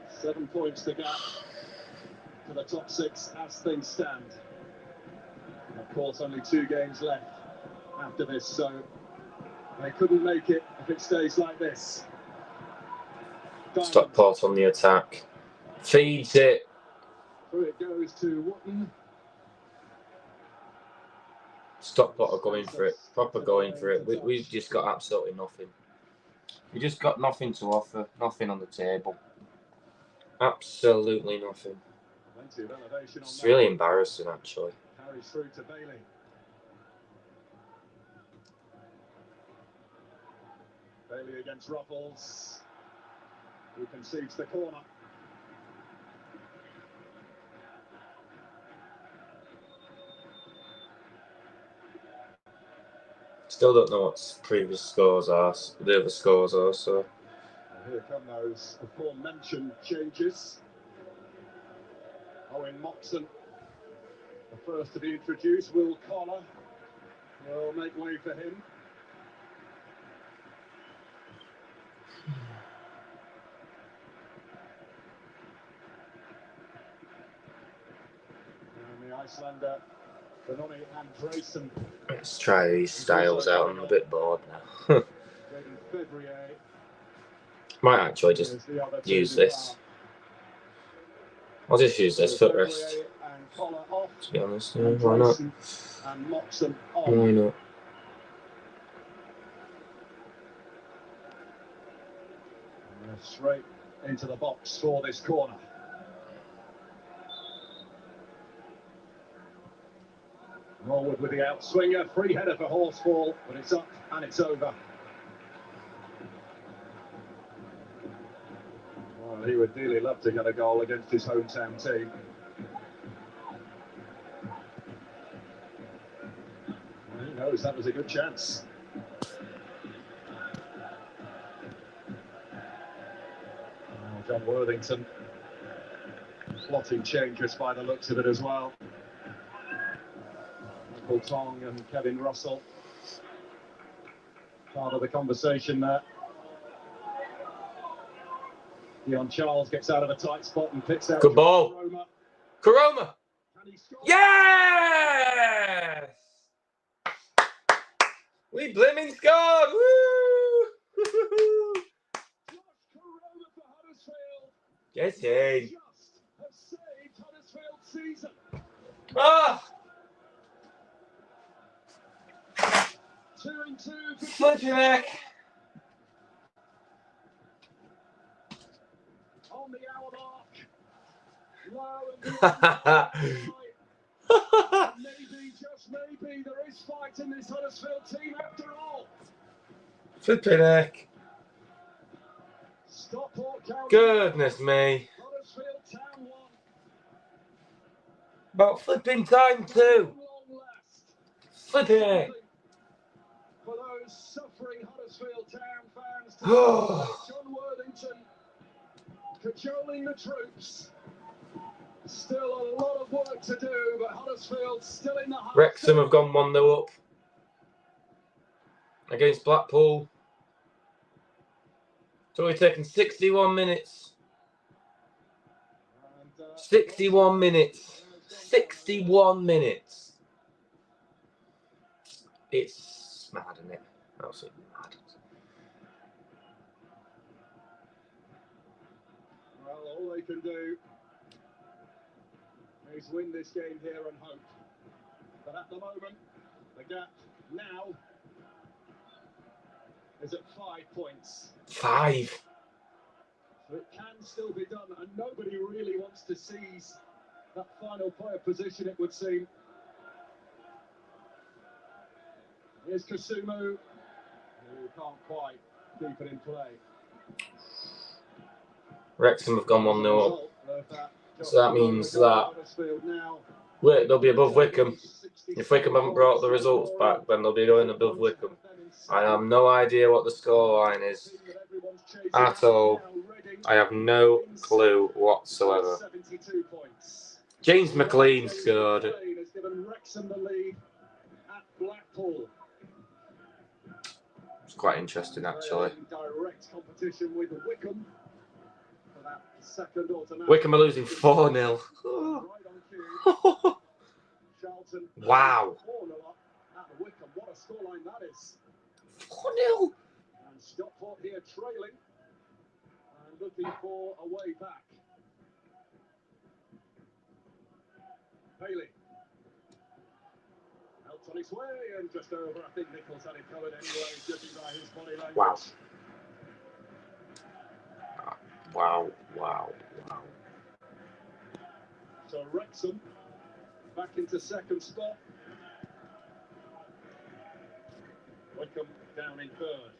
Seven points to gap to the top six as things stand. And of course, only 2 games left after this, so they couldn't make it if it stays like this. Stockport on the attack. Feeds it. Through it goes to Wotton. Stockport are going for it. Proper going for it. We've just got absolutely nothing. We just got nothing to offer. Nothing on the table. Absolutely nothing. It's really embarrassing, actually. Carries through to Bailey. Bailey against Ruffles, who concedes the corner. Still don't know what previous scores are. The other scores are, so. And here come those aforementioned changes. Owen Moxon, the first to be introduced. Will Collar will make way for him. And the Icelander, Benoni Andresen. Let's try these styles out. I'm a bit bored now. Might actually just use this. I'll just use this footrest. To be honest, yeah, why not? Why not? Straight into the box for this corner. Norwood with the outswinger, free header for Horsfall, but it's up and it's over. Well, he would dearly love to get a goal against his hometown team. Well, who knows, that was a good chance. John Worthington plotting changes by the looks of it as well. Michael Tong and Kevin Russell part of the conversation there. Dion Charles gets out of a tight spot and picks out. Good ball. Koroma. Yes! We blimmin' scored! Woo! Get in. Ah! 2-2. Flipping heck. On the hour mark. Maybe, just maybe, there is fight in this Huddersfield team after all. Flipping heck. Goodness me. About flipping time too. Flipping heck. For those suffering Huddersfield Town fans, John Worthington cajoling the troops. Still a lot of work to do, but Huddersfield still in the hunt. Wrexham have gone 1-0 up against Blackpool. It's only taken 61 minutes. 61 minutes. 61 minutes. It's mad, isn't it? Absolutely mad. Well, all they can do is win this game here and hope. But at the moment, the gap now is at 5 points. 5. So it can still be done, and nobody really wants to seize that final player position, it would seem. Here's Kasumu, who can't quite keep it in play. Wrexham have gone 1-0 up. So that means that they'll be above Wycombe. If Wycombe haven't brought the results back, then they'll be going above Wycombe. I have no idea what the scoreline is at all. I have no clue whatsoever. James McLean scored. It's quite interesting, actually. Wycombe are losing 4-0. Wow. 4-0. And Stockport here trailing and looking for a way back. Bailey helps on his way and just over. I think Nichols had it covered anyway, judging by his body language. Wow. Wow. So Wrexham back into second spot. Wycombe down in third.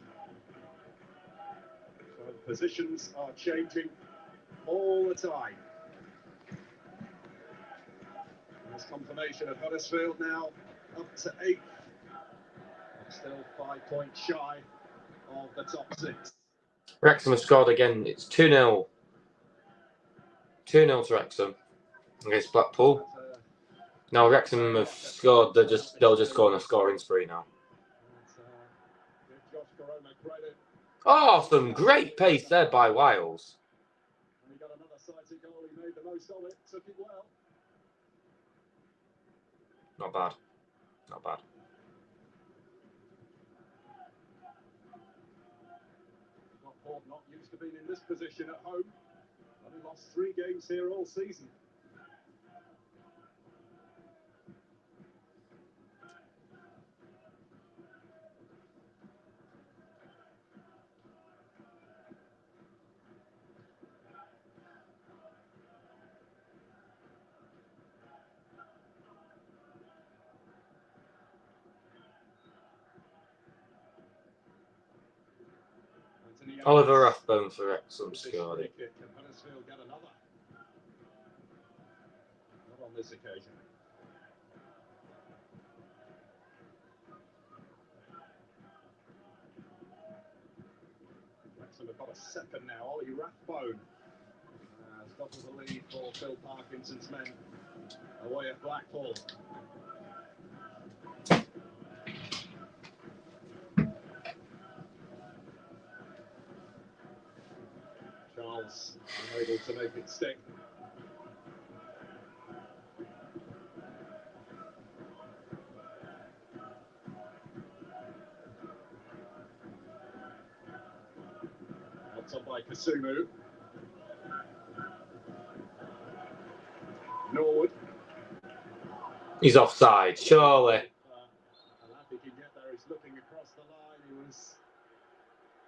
So positions are changing all the time. There's confirmation of Huddersfield now up to 8th. Still 5 points shy of the top 6. Wrexham have scored again. It's 2-0. 2-0 to Wrexham against Blackpool. Now Wrexham have scored. They'll just go on a scoring spree now. Oh, some great pace there by Wiles. He got another sighted goal. He made the most of it. Took it well. Not bad. Not bad. Not used to being in this position at home. Only lost 3 games here all season. Oliver Rathbone for Wrexham scored it. Huddersfield get another. Not on this occasion. Wrexham have got a second now. Ollie Rathbone has doubled the lead for Phil Parkinson's men away at Blackpool. Charles unable to make it stick. Helped on by Kasumu. Norwood. He's offside, surely. And if he can get there, he's looking across the line. He was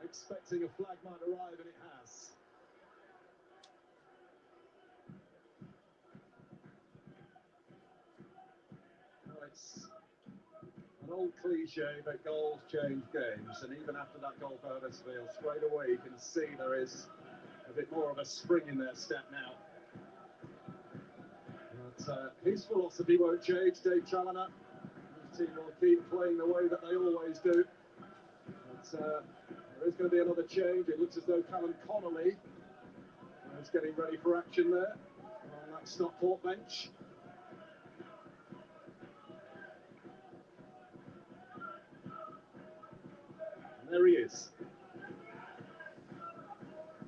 expecting a flag might arrive, and it has. Well, it's an old cliche that goals change games, and even after that goal for Huddersfield, straight away you can see there is a bit more of a spring in their step now. But his philosophy won't change, Dave Challoner. His team will keep playing the way that they always do. But there is going to be another change. It looks as though Callum Connolly is getting ready for action there on that Stockport bench. And there he is.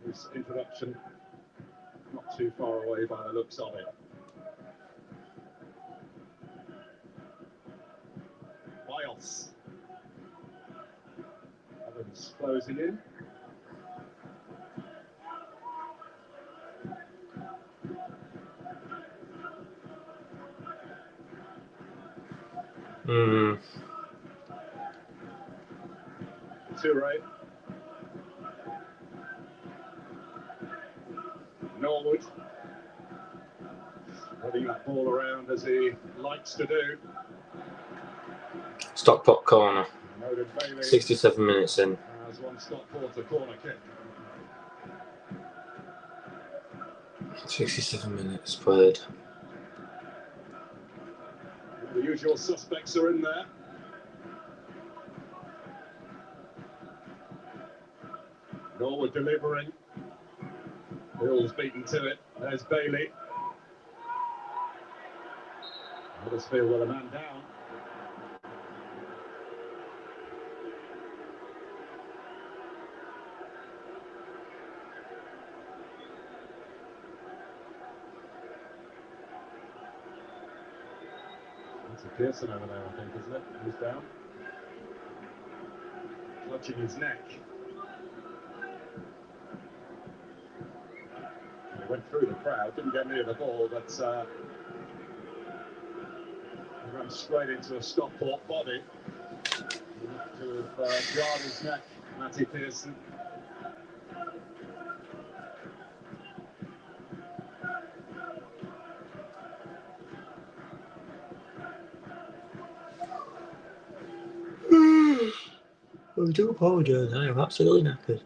His introduction not too far away by the looks of it. Charles. Evans closing in. Toure. Norwood. Running that ball around as he likes to do. Stockport corner. 67 minutes in. As one Stockport a corner kick. 67 minutes played. The usual suspects are in there. Norwood delivering. Bill's beaten to it. There's Bailey. Huddersfield with a man down. That's a Pearson over there, I think, isn't it? Who's down? Clutching his neck. He went through the crowd, didn't get near the ball, but ran straight into a Stockport body. To have jarred his neck, Matty Pearson. I do apologise, I am absolutely knackered.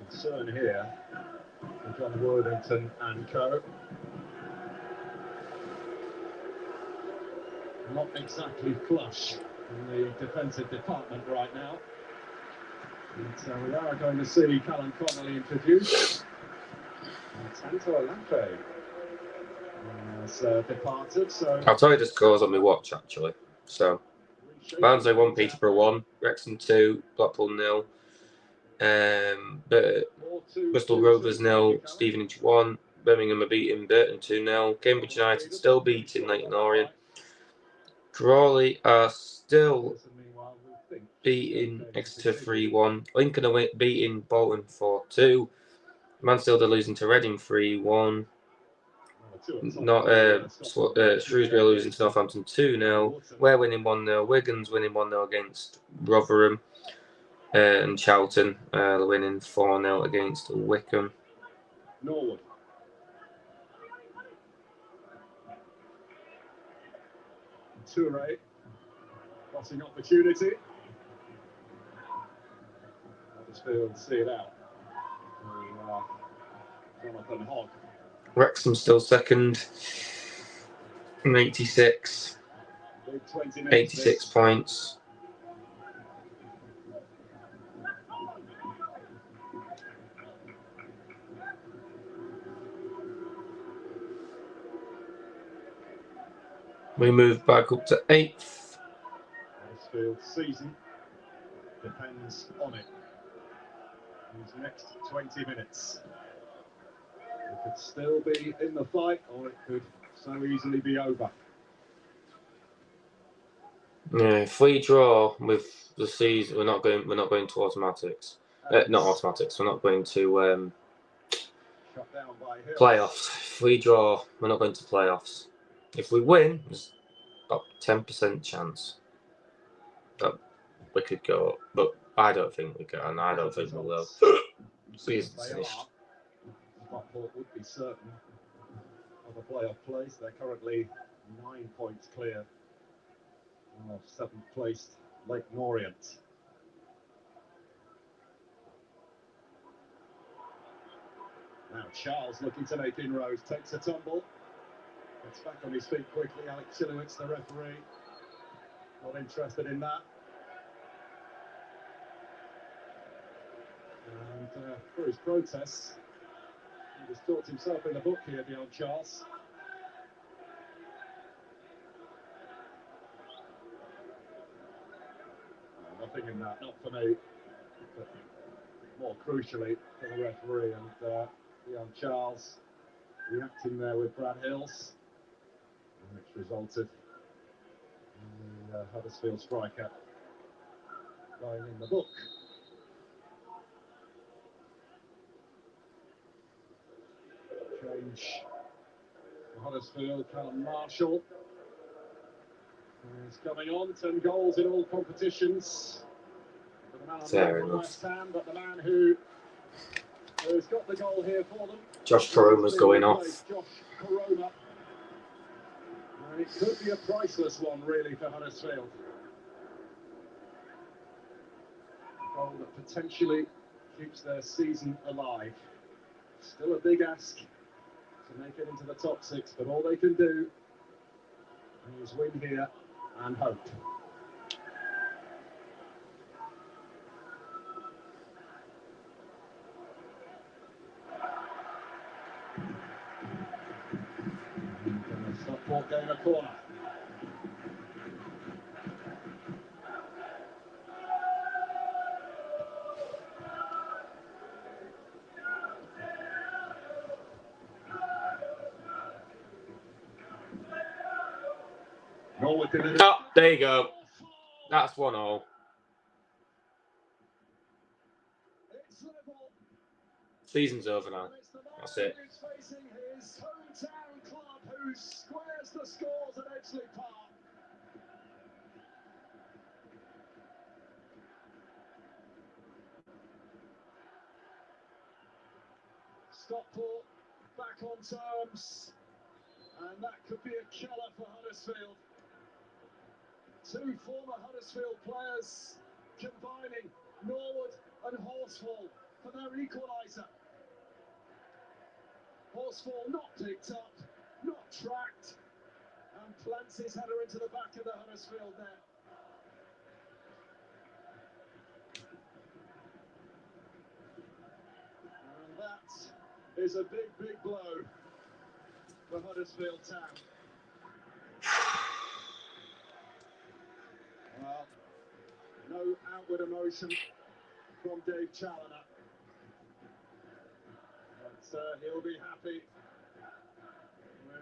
Concern here for John Worthington and co. Not exactly flush in the defensive department right now. But we are going to see Callum Connolly introduced. Tanto Alafe has departed, so... I'll tell you the scores on my watch, actually. So, Barnsley 1, Peterborough 1, Wrexham 2, Blackpool 0, Bristol Rovers 0, Stevenage 1, Birmingham are beating Burton 2-0, Cambridge United still beating Leyton Orient, Crawley are still beating Exeter 3-1, Lincoln are beating Bolton 4-2, Mansfield are losing to Reading 3-1, Shrewsbury are losing to Northampton 2-0, we're winning 1-0, Wigan's winning 1-0 against Rotherham, and Charlton winning 4-0 against Wickham. Norwood. Toure. Crossing opportunity. Huddersfield see it out. Jonathan Hogg. Wrexham still second. 86. 86 points. We move back up to 8th. Huddersfield's season depends on it. These next 20 minutes. It could still be in the fight, or it could so easily be over. Yeah, if we draw with the season, we're not going to automatics. Not automatics. We're not going to Shut down by playoffs. If we draw, we're not going to playoffs. If we win, there's about 10% chance that we could go up, but I don't think we can, and I don't think we will. Season's finished. Stockport would be certain of a playoff place. They're currently 9 points clear of 7th placed Leyton Orient. Now Charles looking to make inroads, takes a tumble, gets back on his feet quickly. Alex Chilowitz, the referee, not interested in that. And for his protests, he just talked himself in the book here, the old Charles. Nothing in that, not for me, but more crucially for the referee. And Leon Charles reacting there with Brad Hills, which resulted in the Huddersfield striker going in the book. Change for Huddersfield. Callum Marshall is coming on. 10 goals in all competitions. For the man on Fair from enough. West Ham, but the man who's got the goal here for them. Josh Coroma's going off. Josh Coroma. And it could be a priceless one, really, for Huddersfield. A goal that potentially keeps their season alive. Still a big ask to make it into the top 6, but all they can do is win here and hope. Stockport getting a corner. Oh, there you go. That's 1-0. Season's over now. That's it. Facing his hometown club, who squares the scores at Edgeley Park. Stockport back on terms, and that could be a killer for Huddersfield. Two former Huddersfield players combining Norwood and Horsfall for their equaliser. Horsfall not picked up, not tracked, and plants his header into the back of the Huddersfield net. And that is a big, big blow for Huddersfield Town. Well, no outward emotion from Dave Challoner. But he'll be happy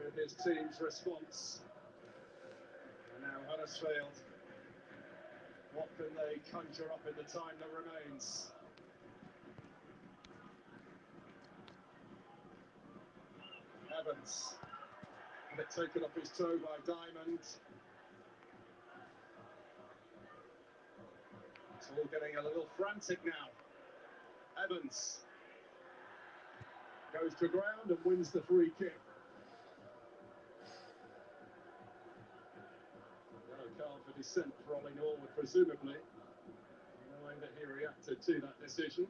with his team's response. And now Huddersfield, what can they conjure up in the time that remains? Evans, had it taken off his toe by Diamond. It's all getting a little frantic now. Evans goes to ground and wins the free kick. Yellow card for dissent for Ollie Norwood, presumably, in the way that he reacted to that decision.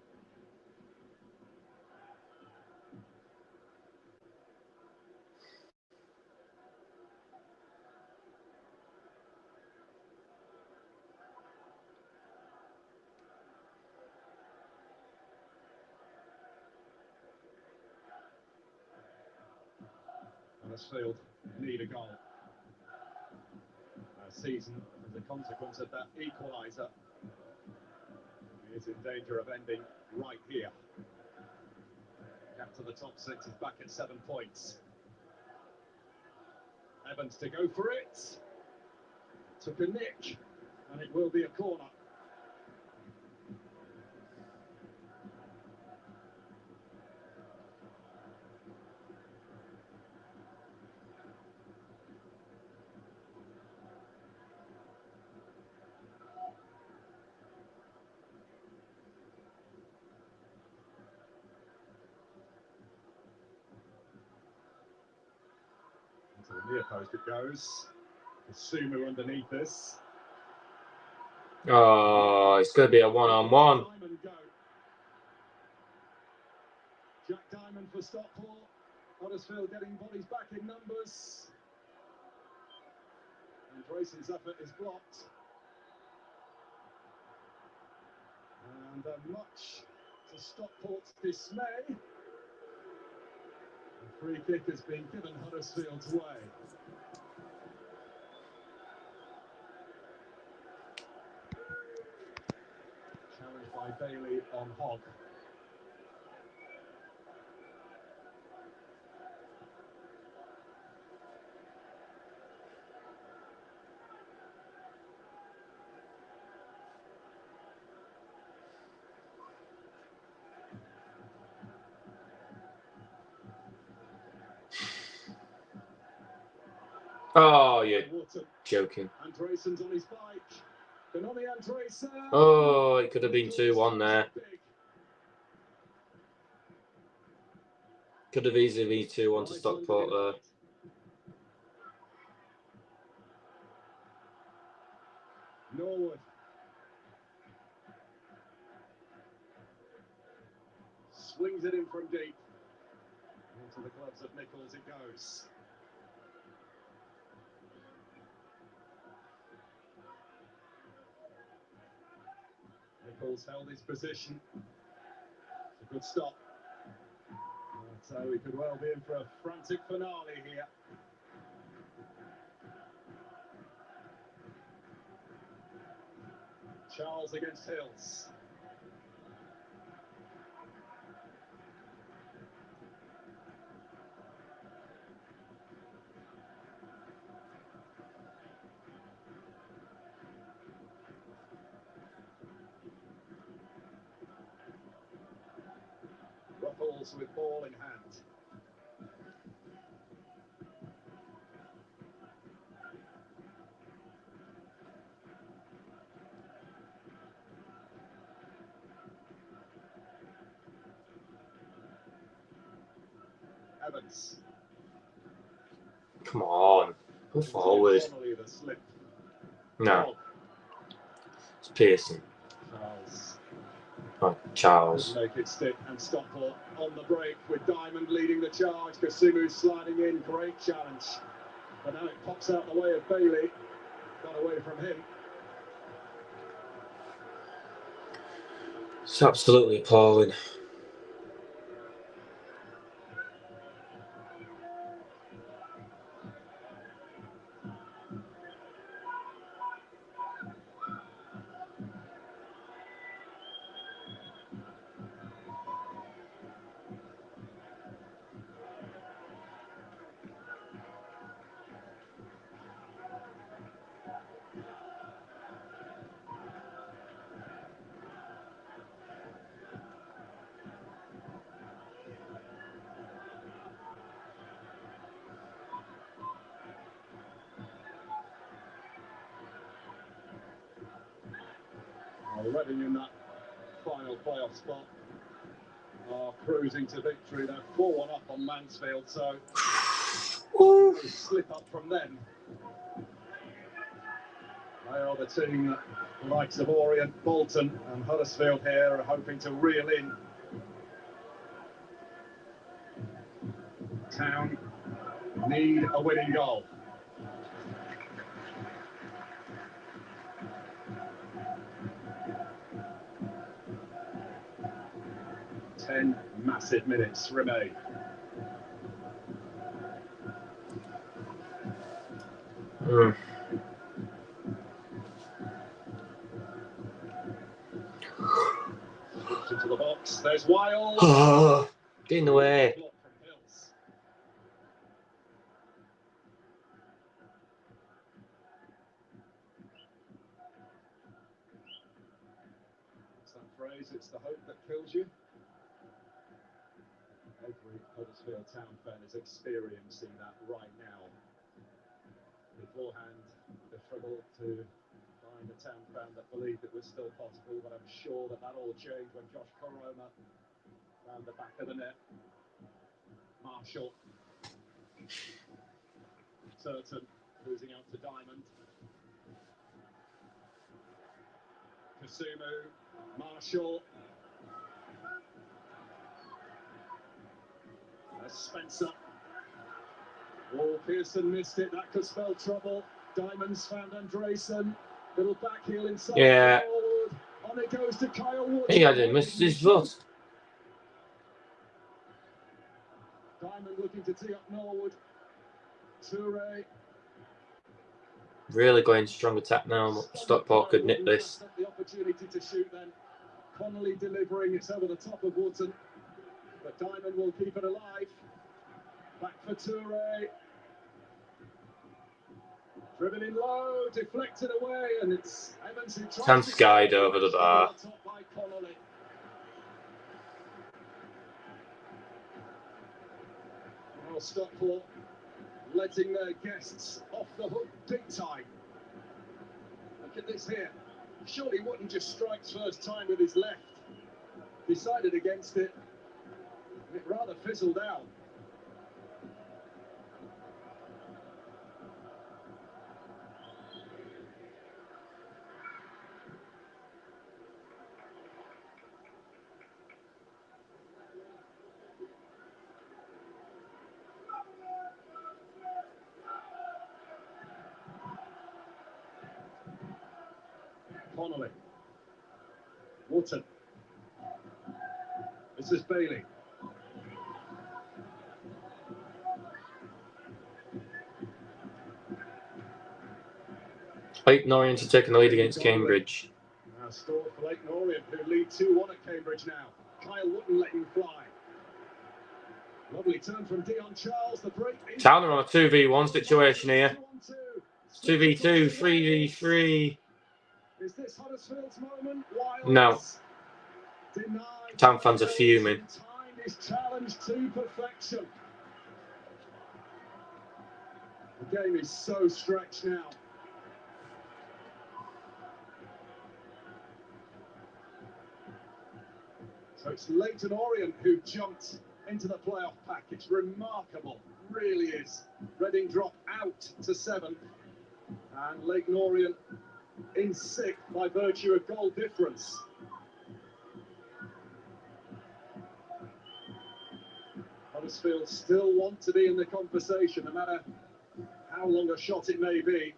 Huddersfield need a goal. Our season, as a consequence of that equaliser, is in danger of ending right here. Gap to the top 6 is back at 7 points. Evans to go for it. Took a nick, and it will be a corner. To the near post it goes. Sumu underneath this. Oh, it's going to be a 1-on-1. Jack Diamond for Stockport. Huddersfield getting bodies back in numbers. And Grace's effort is blocked. And much to Stockport's dismay, the free kick has been given Huddersfield's way. Challenged by Bailey on Hogg. Oh, you're joking. Andresen's on his bike. Benoni Andresen. Oh, it could have been 2-1 there. Could have easily been 2-1 to Stockport there. Norwood. Swings it in from deep. Into the gloves of Nichols it goes. Nichols held his position. It's a good stop. So we could well be in for a frantic finale here. Charles against Hills. Ruffles with ball in hand. Evans. Come on. Go forward. No. It's Pearson. Charles. Oh, Charles. Make it stick and Stockport on the break with Diamond leading the charge. Kasumu sliding in. Great challenge. But now it pops out the way of Bailey. Got away from him. It's absolutely appalling. Already in that final playoff spot. Cruising to victory. They're 4-1 up on Mansfield, so no slip up from them. They are the team that the likes of Orient, Bolton and Huddersfield here are hoping to reel in. Town need a winning goal. Ten massive minutes remain. Into the box. There's Wild. Get in the way. What's that phrase? It's the hope that kills you. Every Huddersfield Town fan is experiencing that right now. Beforehand, they struggled to find a Town fan that believed it was still possible, but I'm sure that all changed when Josh Koroma found the back of the net. Marshall. Turton losing out to Diamond. Kasumu. Marshall. Spencer. Oh, Pearson missed it. That could spell trouble. Diamonds found Andresen. Little back heel inside. Yeah. Forward. On it goes to Kyle Wood. He had missed his foot. Diamond looking to tee up Norwood. Toure. Really going strong attack now. Stockport could nip this. The opportunity to shoot then. Connolly delivering. It's over the top of Woodson. But Diamond will keep it alive. Back for Toure. Driven in low, deflected away, and it's Evans who tries to skied over the bar. By Connolly. Well, Stockport letting their guests off the hook big time. Look at this here. Surely wouldn't just strike first time with his left. Decided against it. It rather fizzled out. Connolly. Wharton. This is Bailey. Leyton Orient are taking the lead against Cambridge. Now scored for Leyton Orient, who lead 2-1 at Cambridge now. Kyle Wotton letting fly. Lovely turn from Dion Charles. The break. Town are on a 2v1 situation here. 2v2, 3v3. Is this Huddersfield's moment? Wiles No. denied. Town fans are fuming. Time is challenged to perfection. The game is so stretched now. So it's Leyton Orient who jumped into the playoff pack. It's remarkable, really is. Reading drop out to 7th, and Leyton Orient in 6th by virtue of goal difference. Huddersfield still want to be in the conversation, no matter how long a shot it may be.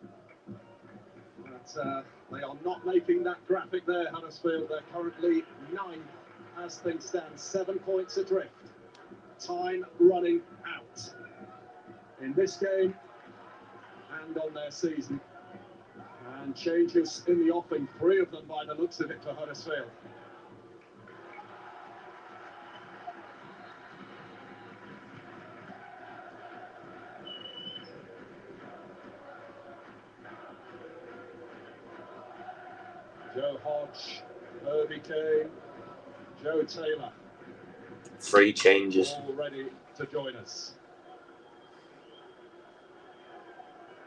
But they are not making that graphic there, Huddersfield. They're currently 9th as things stand, 7 points adrift. Time running out in this game and on their season. And changes in the offing, 3 of them by the looks of it for Huddersfield. Joe Hodge, Herbie Kane, Joe Taylor. 3 changes. All ready to join us.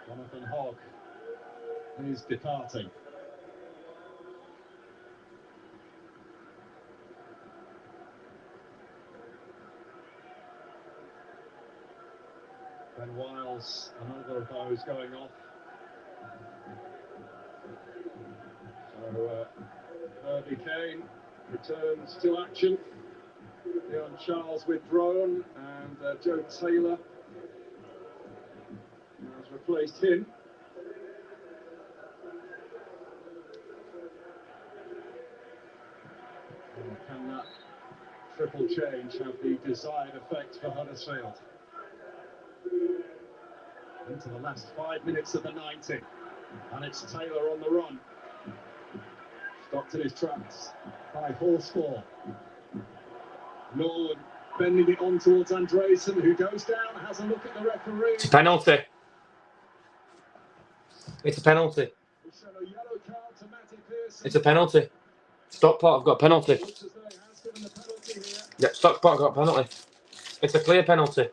Jonathan Hogg is departing. Ben Wiles, another of those going off. So Herbie Kane returns to action. Dion Charles withdrawn, and Joe Taylor has replaced him. Can that triple change have the desired effect for Huddersfield? Into the last 5 minutes of the 90, and it's Taylor on the run. Stopped in his tracks by Horsfall. Norwood bending it on towards Andresen, who goes down, has a look at the referee. It's a penalty. It's a penalty. It's a penalty. Stockport have got a penalty. Yeah, Stockport got a penalty. It's a clear penalty.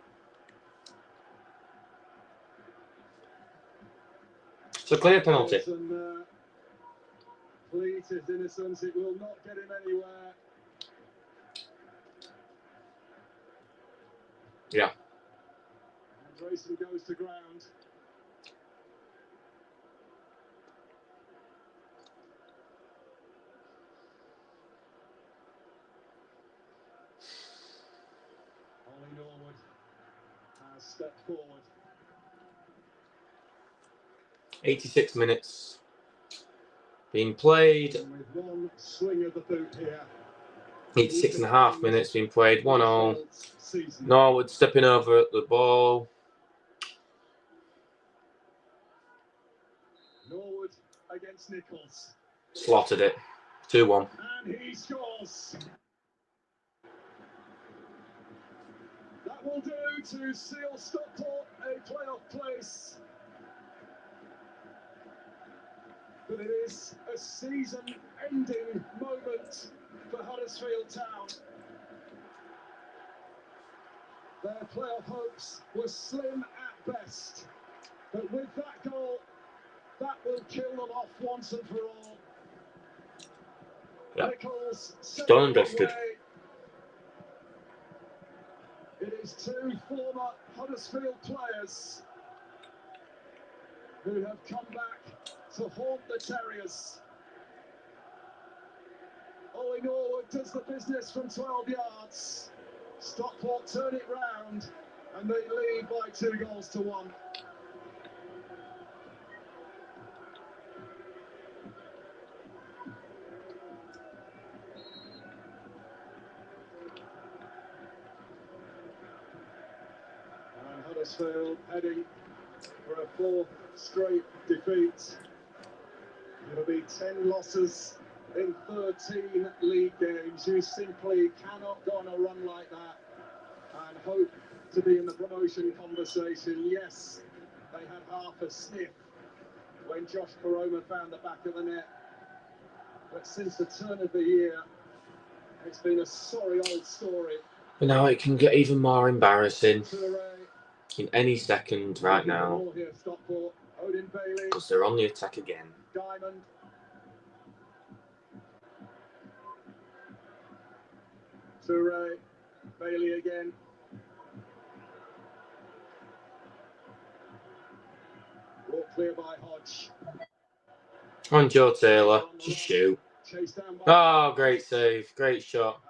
It's a clear penalty. Plead his innocence, it will not get him anywhere. Yeah. Andresen goes to ground. Ollie Norwood has stepped forward. 86 minutes being played. And with one swing of the boot here. 86.5 minutes being played. 1-0. Norwood stepping over at the ball. Norwood against Nichols. Slotted it. 2-1. And he scores. That will do to seal Stockport a playoff place. But it is a season-ending moment for Huddersfield Town. Their playoff hopes were slim at best. But with that goal, that will kill them off once and for all. Yeah. Nichols Done and dusted. It is two former Huddersfield players who have come back to haunt the Terriers. Ollie Norwood does the business from 12 yards. Stockport turn it round and they lead by 2-1. And Huddersfield heading for a fourth straight defeat. It'll be 10 losses in 13 league games. You simply cannot go on a run like that and hope to be in the promotion conversation. Yes, they had half a sniff when Josh Koroma found the back of the net. But since the turn of the year, it's been a sorry old story. But now it can get even more embarrassing in any second right now. Because they're on the attack again. Diamond. Toure, Bailey again. Brought clear by Hodge. On Joe Taylor, just shoot. Oh, great save, great shot.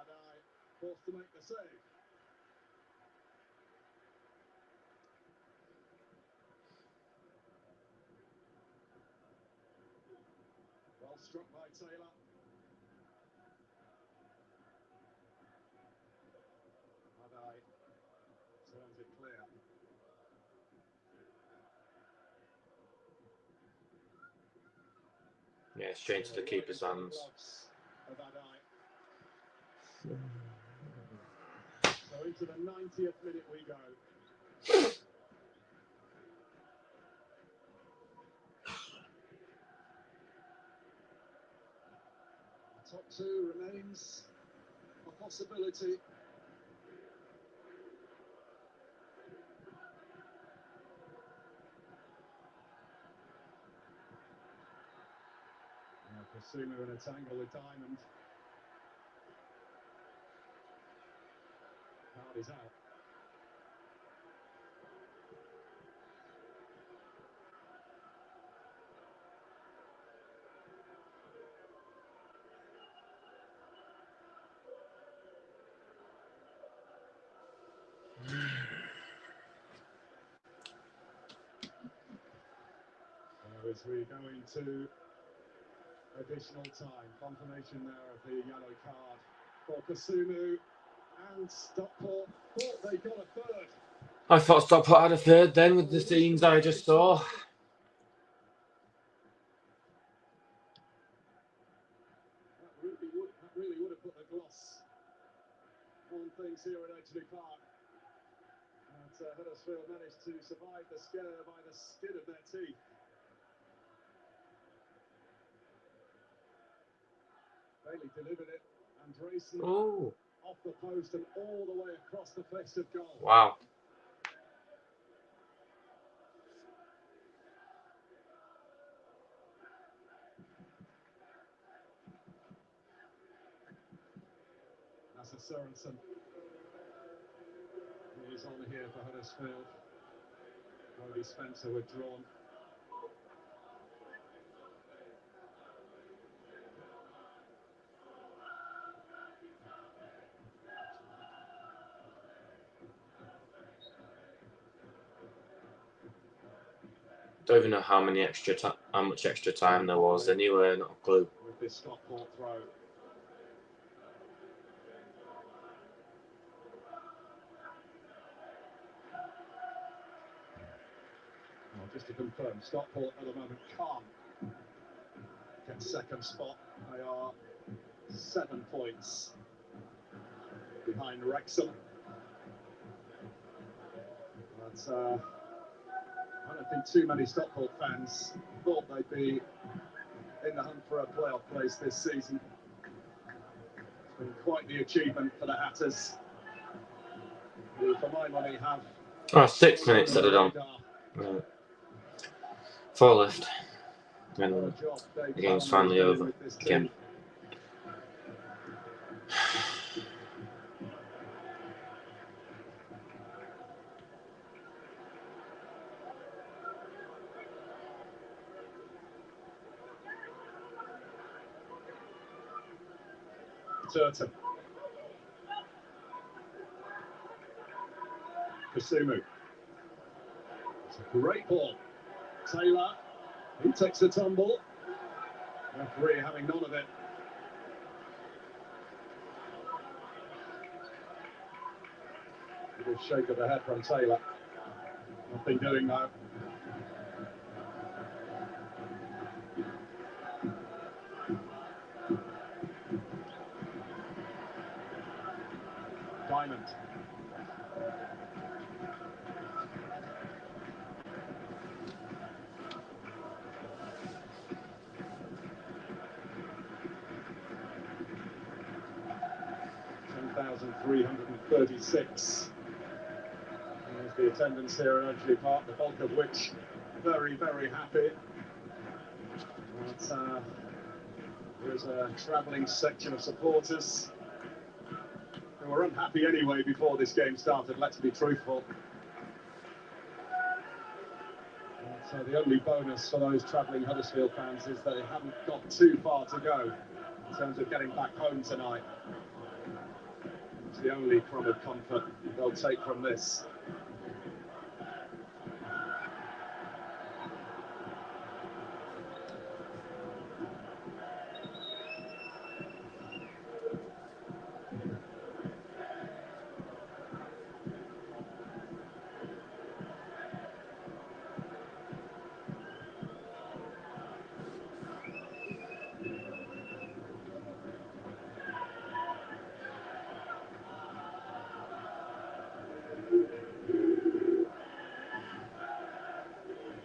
Forced to make the save. Well struck by Taylor. Hadai turns it clear. Yeah, straight to the keeper's hands. So into the 90th minute we go. Top two remains a possibility. Kasumu in a tangle with Diamond. Card is out. As we go into additional time, confirmation there of the yellow card for Kasumu, and Stockport thought they got a third. I thought Stockport had a third then with the scenes I just saw. That really would have put the gloss on things here at Edgeley Park. And Huddersfield managed to survive the scare by the skin of their teeth. Bailey delivered it, and Drayson off the post and all the way across the face of goal. Wow. That's a Sorensen. He is on here for Huddersfield. Cody Spencer withdrawn. Don't even know how much extra time there was anyway, not a clue. With this Stockport throw. Well, just to confirm, Stockport at the moment can't get second spot. They are 7 points behind Wrexham. But I don't think too many Stockport fans thought they'd be in the hunt for a playoff place this season. It's been quite the achievement for the Hatters, who, for my money, have 6 minutes added on. Right. 4 left. And the game's finally over again. Turton. Kasumu. It's a great ball. Taylor, he takes the tumble. Referee having none of it. A little shake of the head from Taylor. Nothing doing though. Diamond. $10,336. There's the attendance here at Edgeley Park, the bulk of which very, very happy. But, there's a travelling section of supporters who were unhappy anyway before this game started, let's be truthful. So the only bonus for those travelling Huddersfield fans is that they haven't got too far to go in terms of getting back home tonight. It's the only crumb of comfort they'll take from this.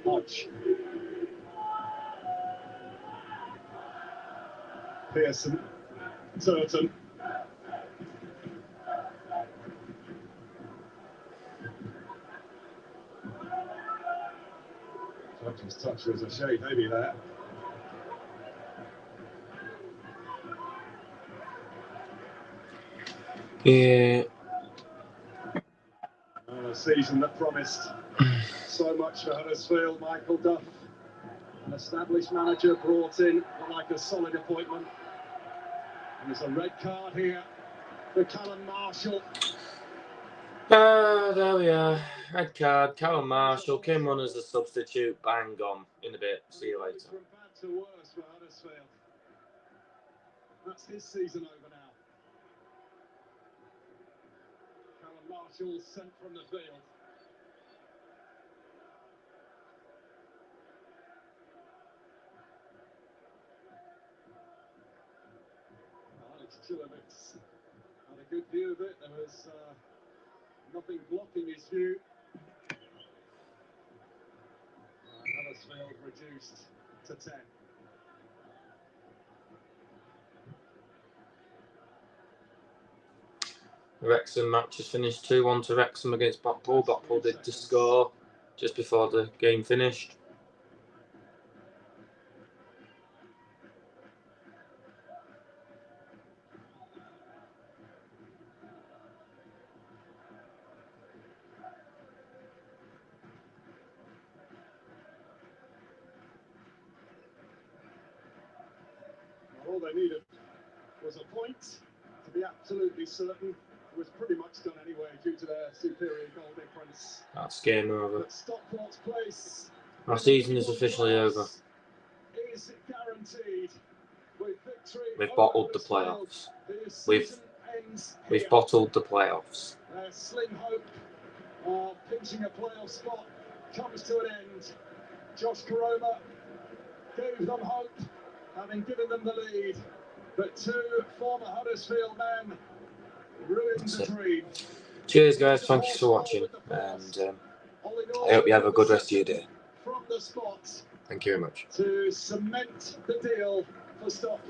Hodge. Pearson. Turton. Judge's touch was a shade heavy there. Yeah. A season that promised so much for Huddersfield. Michael Duff, an established manager, brought in like a solid appointment. And there's a red card here for Callum Marshall. There we are. Red card. Callum Marshall came on as a substitute. Bang on. In a bit. See you later. From bad to worse for Huddersfield. That's his season over now. Callum Marshall sent from the field. Alex Chilovitz had a good view of it. There was nothing blocking his view. Huddersfield reduced to 10. Wrexham match is finished 2-1 to Wrexham against Blackpool. Blackpool did to score just before the game finished. All they needed was a point to be absolutely certain. It was pretty much done anyway due to their superior goal difference. That's game over. But Stockport's place, Our season is officially over. Is guaranteed with victory. We've bottled the playoffs. We've bottled the playoffs. Their slim hope of pinching a playoff spot comes to an end. Josh Koroma gave them hope, having given them the lead. But two former Huddersfield men ruined the dream. Cheers, guys. Thank you for watching. And I hope you have a good rest of your day. From the spot. Thank you very much. To cement the deal for Stockport.